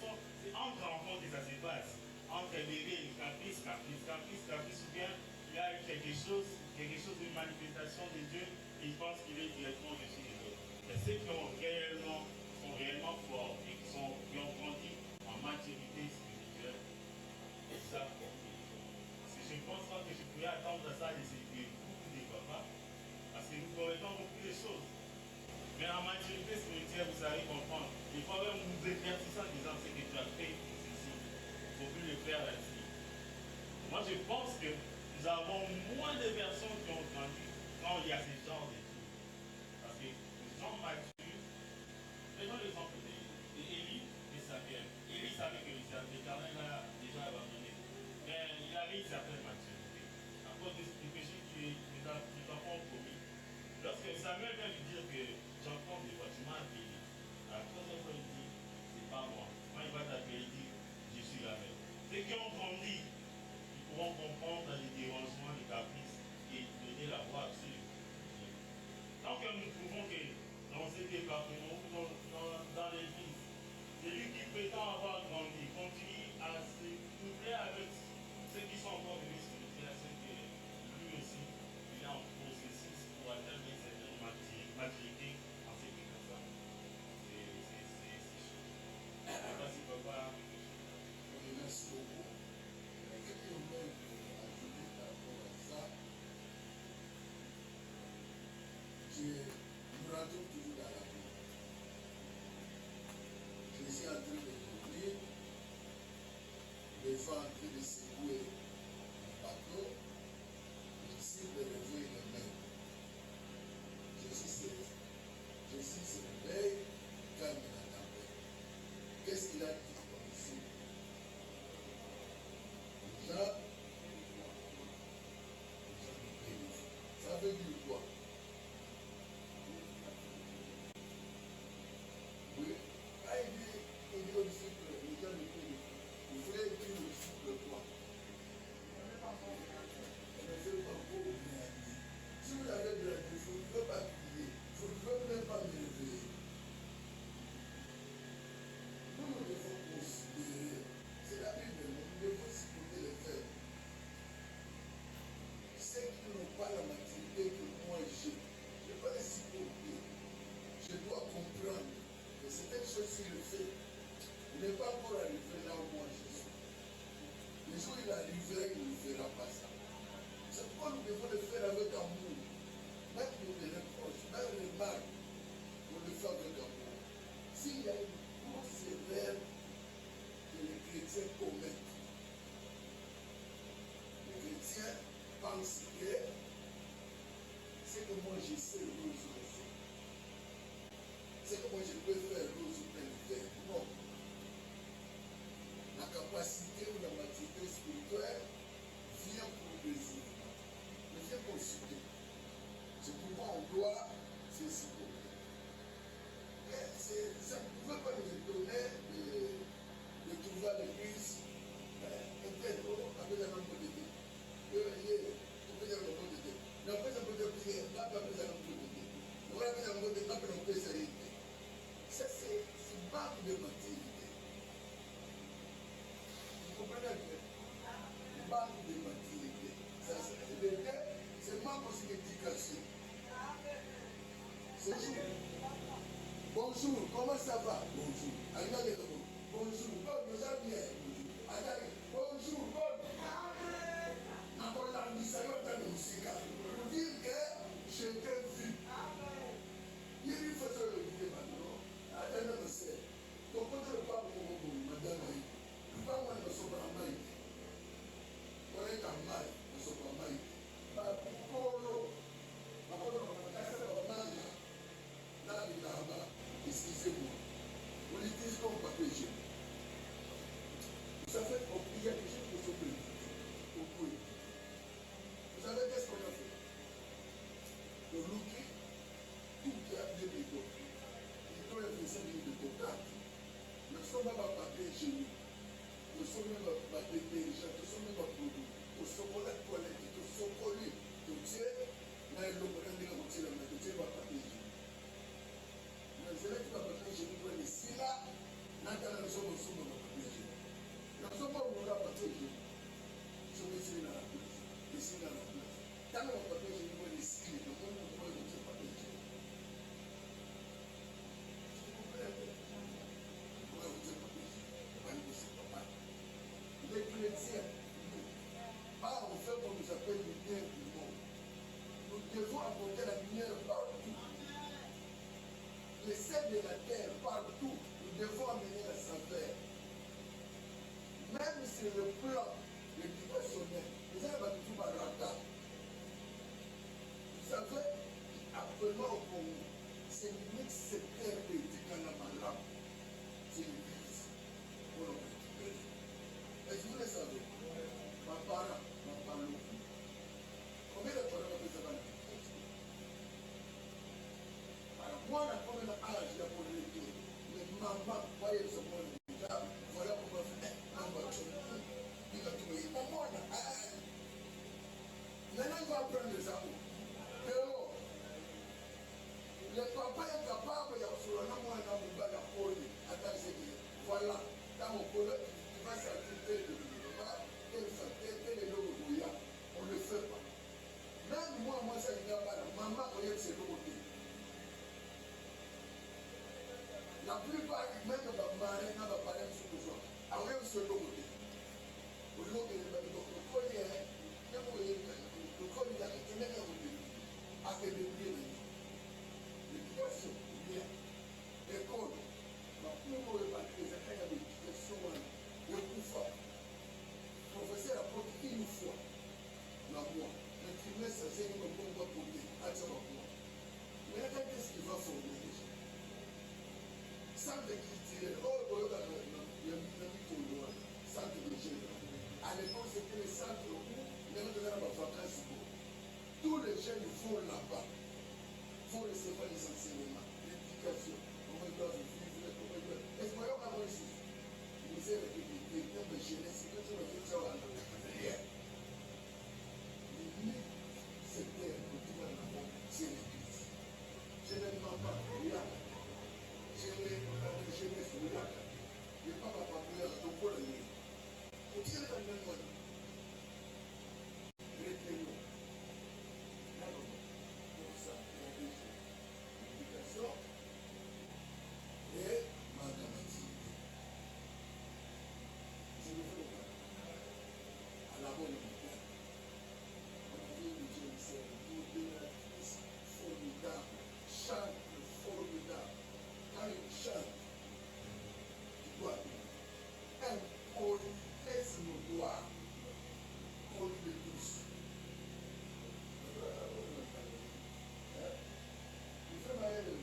[SPEAKER 1] entre enfants que ça se passe. Entre bébés, caprice, ou bien il y a quelque chose quelque chose, une manifestation de Dieu, ils pensent qu'il est directement au-dessus des autres. Mais ceux qui sont réellement forts et qui ont grandi en maturité spirituelle, ils savent comprendre. Parce que je ne pense pas que je pourrais attendre ça de beaucoup de papas, parce que nous commettons beaucoup de choses. Mais en maturité spirituelle, vous savez comprendre. Il faut même nous éclaircir en disant ce que tu as fait, ceci. Il ne faut plus le faire ainsi. Moi, je pense que nous avons moins de personnes qui ont grandi quand il y a ce genre de choses. Parce que les gens matures, prenons l'exemple d'Élie et Samuel. Élie savait que l'Éternel l'a déjà abandonné. Mais il avait une certaine maturité. À cause du péché que les enfants ont commis. Lorsque Samuel vient lui dire que j'entends des voix, tu m'as appelé. À la troisième fois, il dit, c'est pas moi. Quand il va t'appeler, il dit, je suis la même. Ceux qui ont grandi, ils pourront comprendre les dérangements, les caprices et donner la voix absolue. Tant que nous trouvons que dans ces départements ou dans l'église, celui qui prétend avoir grandi continue à se coupler avec ceux qui sont encore venus spirituels, ceux que lui aussi, il est en processus pour atteindre une certaine maturité en ce qui concerne. C'est chaud. Je ne sais pas si papa.
[SPEAKER 3] Merci beaucoup. Ce qui est même ajouté par rapport à ça, nous rentrons toujours dans la vie. Je suis en train de dormir, le vent en train de secouer mon bateau, j'essaie de lever les mains. Je suis se réveille, calme la tempête. Qu'est-ce qu'il a dit comme ici? Déjà, ça veut dire quoi? Oui, quand il dit au disciple, les gens le payent. Vous voulez dire le disciple quoi? On ne fait pas beaucoup bien. Si vous avez de la vie, vous ne pouvez pas crier. Vous ne pouvez même pas me réveiller. Nous devons considérer. C'est la Bible, nous devons supporter les faits. Ceux qui n'ont pas la maturité que moi j'ai, je ne peux pas les supporter. Je dois comprendre que certaines choses, s'il le fait, il n'est pas encore arrivé là où moi je suis. Le jour où il arrivera, il ne fera pas ça. C'est pourquoi nous devons le faire avec amour. Même des reproches, même les mal, on le fait avec amour. S'il y a une grosse erreur que les chrétiens commettent, les chrétiens pensent que c'est que moi je sais, l'autre je sais. C'est que moi je peux faire, l'autre je peux le faire. Non. La capacité ou la maturité spirituelle vient progressivement. Mais vient consulter. C'est pourquoi on doit se supporter. Ça ne pouvait pas nous étonner de trouver à l'église un tel avec un homme de Dieu. Ça, c'est manque de maturité. Vous comprenez bien? Manque de maturité. Ça, c'est manque aussi d'éducation. Bonjour, comment ça va? Bonjour. Bonjour, bonne, ça bien. Bonjour, bonne. Encore là, nous savons dans le musique. Pour dire que je t'ai vu. Il y a une façon de le dire maintenant. Attendez, monsieur. Donc, quand je parle pour vous, madame, je parle de la sobramaï. On est en maille, la sobramaï. Excusez-moi. On l'utilise comme papier hygiénique. Vous savez, il y a des gens qui sont prévus. Vous savez qu'est-ce qu'on a fait? Le looké, tout qui a bien des dos. Il doit être des contacts. Nous sommes même à papier hygiénique. Nous sommes même à détergent. Nous sommes même à produit. Nous sommes à la toilette. Nous sommes collés. Nous sommes là, l'homme a dit qu'on tire la main. Nous sommes à papier hygiénique. Mais c'est là que la papier hygiénique va ici là. Nous sommes au sommet de la papier hygiénique. Nous sommes pas au moment de la papier hygiénique. Nous sommes ici dans la place. Ici dans la place. Tant qu'on peut je vois les signes, le monde ne peut pas protéger. Tu comprends? Pourquoi vous êtes protégé? Pourquoi vous êtes pas? Les chrétiens, pas en fait qu'on nous appelle lumière du monde. Nous devons apporter la lumière partout. Les sels de la terre partout. Nous devons amener la saveur. Même sur le plan éducationnel, vous avez battu tout par rata. Vous savez, actuellement au Congo, c'est l'unique secteur éducatif là. C'est l'église. Pour nous récupérer. Est-ce que vous le savez? Ma parent, ma parole. Combien de parents ont fait ça dans l'éducation? Alors, moi, la première âge, la première étude, mais maman, voyez ce monde déjà, voilà comment faire. Maman, tu vas trouver. Maman, maintenant, il va apprendre ça. Dehors, le papa est capable de faire un amour dans mon bas de pôle. Attends, voilà, dans mon pôle, tu vas s'acquitter de l'Europa, quel est le brouillard. On ne le fait pas. Même moi, ça ne vient pas. Maman, on est de ce côté. La plupart, même dans ma marraine, dans ma parraine, sont besoin. Alors, on est de ce côté. Au lieu de le collier, le collier, il est à que de bien. L'éducation, bien. L'école, la plus grande partie des affaires de l'éducation, le coup fort. Le professeur apporte une fois. La moi. Le trimestre, c'est une bonne côté. Attends, moi. Mais là, qu'est-ce qu'il va former déjà? Centre de culture, il y a un centre de génie. À l'époque, c'était le centre où les gens donnaient leurs vacances. Tous les jeunes vont là-bas. Il faut recevoir les enseignements, l'éducation, comment ils doivent vivre, comment ils doivent. Est-ce que vous avez ici? Vous avez des termes de jeunesse, que tu veux dire ça? Rien. L'unique secteur que tu vas là-bas, c'est l'église. Je ne demande pas rien. Je ne jeunesse rien. Je ne pas ma papillère, je ne peux pas le lire. Vous tirez la même monnaie. Retenez-nous. Et mathématiques. Je le fais à la bonne époque. On dit que Dieu c'est un formidable, chante formidable. Quand il chante, tu dois impolitesse nos doigts contre tous. Il fait ma haine.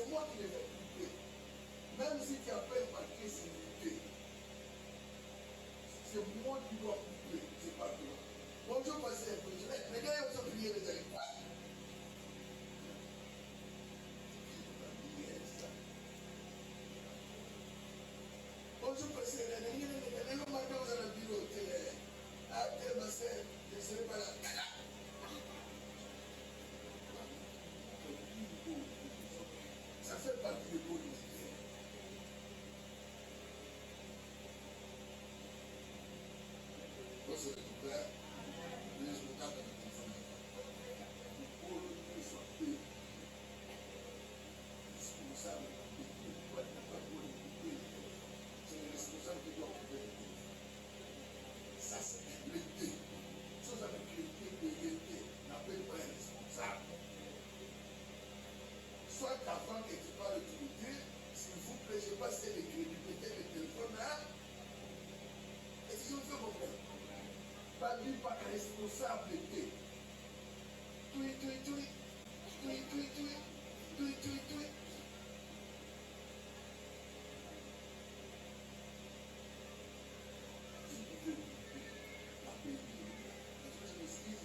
[SPEAKER 3] moi qui les fais couper. Même si tu appelles marqué sécurité, c'est moi qui dois couper, c'est pas toi. Bonjour, pasteur, les gars, ils ont prié les amis. Bonjour, pasteur, les gens m'appellent dans le bureau. Ah, pasteur, je ne serai pas là. Ça fait partie de votre ministère. Moi, c'est le tout père. Je me tape avec une famille. Pour le soit peu. Responsable. C'est le responsable qui doit occuper le téléphone. Ça, c'est l'été. Chose avec l'été, n'appelle pas un responsable. Soit avant que tu parles d'utilité, s'il vous plaît, je passe les crédits, peut-être le téléphone là. Et si je me fais comprendre, pas lui, pas responsable d'été. Tout.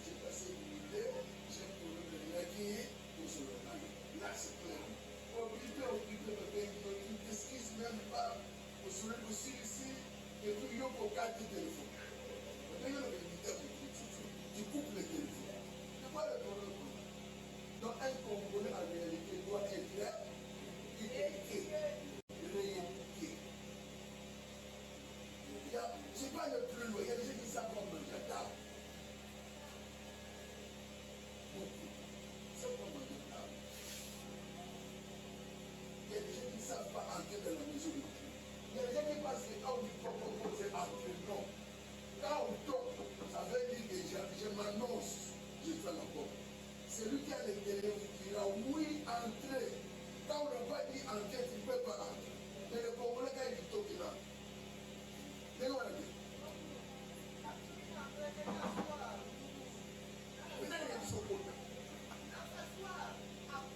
[SPEAKER 3] J'ai passé une idée, j'ai pour le laguer, pour se le laguer. Là, c'est clair. Occupé, il t'excuse même pas pour se le aussi ici, et puis il y a pour garder le téléphone. Tu coupes le téléphone. C'est quoi le problème? Donc, un Congolais en réalité doit être éduqué, rééduqué. Je ne sais pas le plus loin, il y a des gens qui savent comment manger table. Beaucoup. C'est comment manger table. Il y a des gens qui ne savent pas entrer dans la maison de Dieu. Il y a des gens qui pensent que quand on dit propre, c'est entrer. Non. Quand on toque, ça veut dire que je m'annonce, je fais la porte. Celui qui a l'intérieur qui dira oui, entrez. Quand on n'a pas dit entrer, tu ne peux pas entrer. Mais le Congolais, quand il dit toque, il entre. C'est quoi la vie?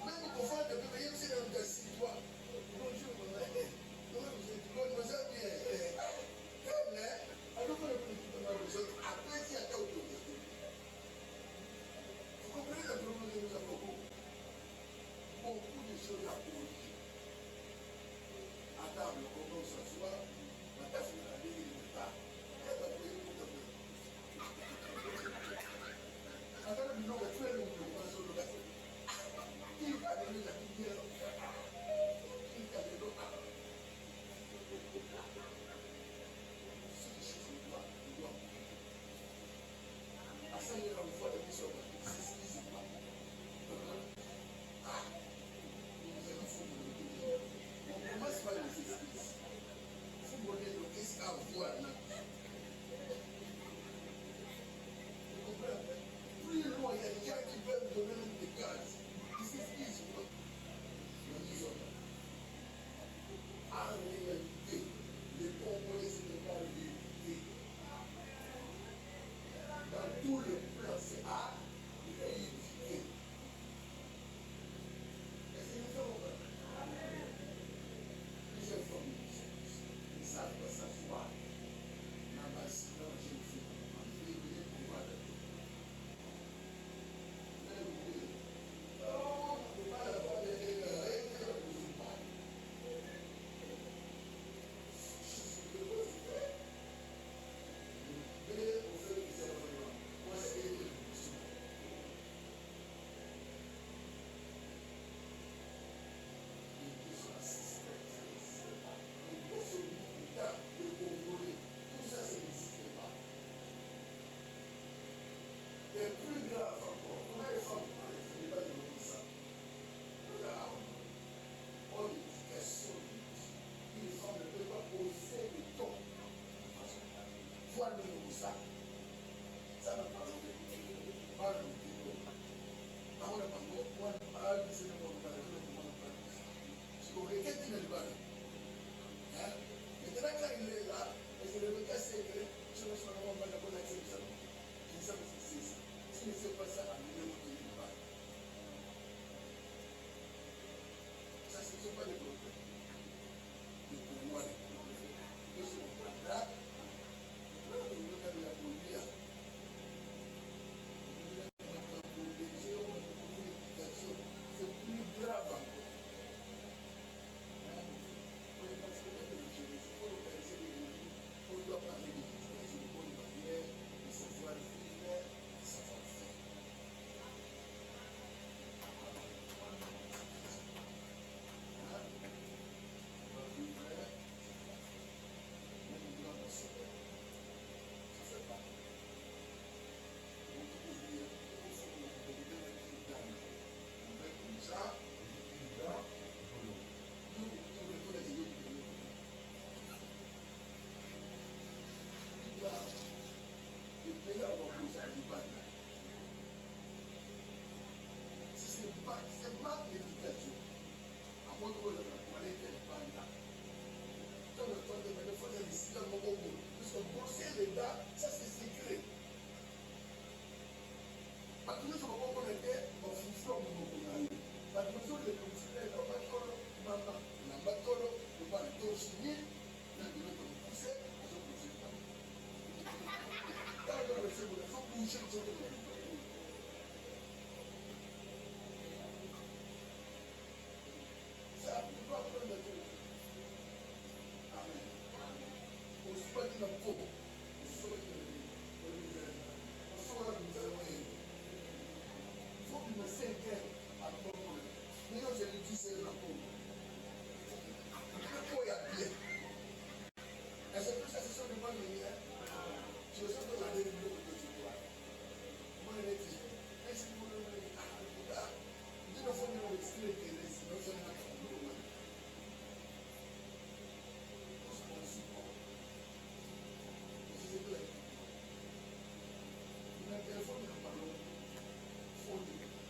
[SPEAKER 3] Même pour faire des bébés, c'est un gars si toi. Bonjour, vous êtes bien. Alors, après, il y a d'autres choses. Vous comprenez le problème que nous avons beaucoup de choses à corriger.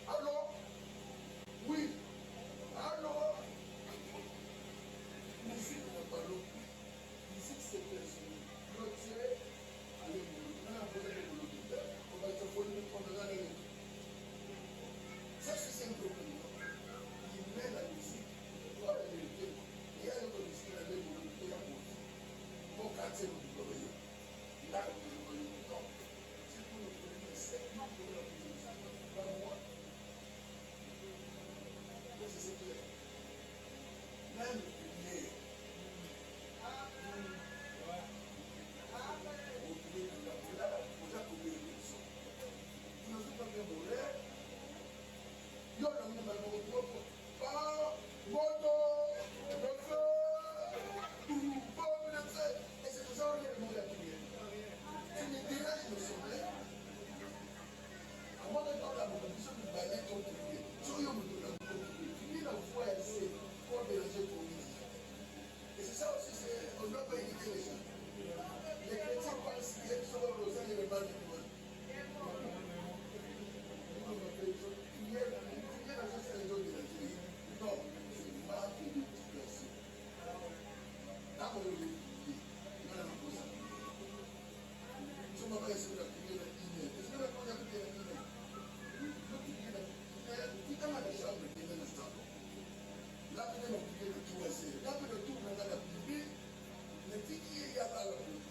[SPEAKER 3] Alors, oui, alors, ici, nous parlons, ici, c'est personnel. Retirez, allez, on a posé le boulot, on va te fournir, on va aller. Ça, c'est un problème. Il met la musique, la vérité, et elle est ici, la vérité, et la musique. Pour quartier, vous pouvez. Là, vous pouvez. Non, c'est pour le premier, c'est non pour la musique. Pas moi. C'est clair. Même prier. Et c'est ça aussi, on ne doit pas éviter les gens. Les chrétiens pensent qu'ils sont aux années de mal de nous. Non, c'est pas une situation. Là, on le dit, on a un peu ça. Je ne vais pas essayer de prier la prière. Est-ce que la prière est prière? Tout à la chambre qui est dans le stade. Là, on a prié de tout essayer. Là, on a tout dans la prière. Mais qui est à la prière?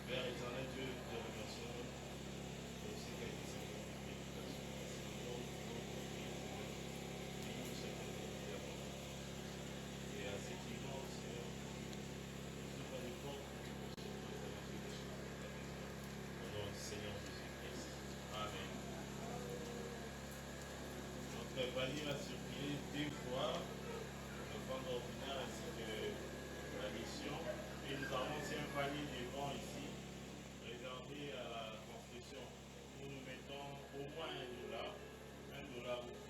[SPEAKER 1] Père éternel, Dieu, te remercions pour ces quelques secondes de prédication. Et à cet immense Seigneur, je pas de porte pour que au nom du Seigneur Jésus-Christ. Amen. Notre panier a circulé 2 fois, le fond ordinaire ainsi que la mission. Et nous avons aussi un panier devant ici, réservé à la construction. Nous nous mettons au moins $1 $1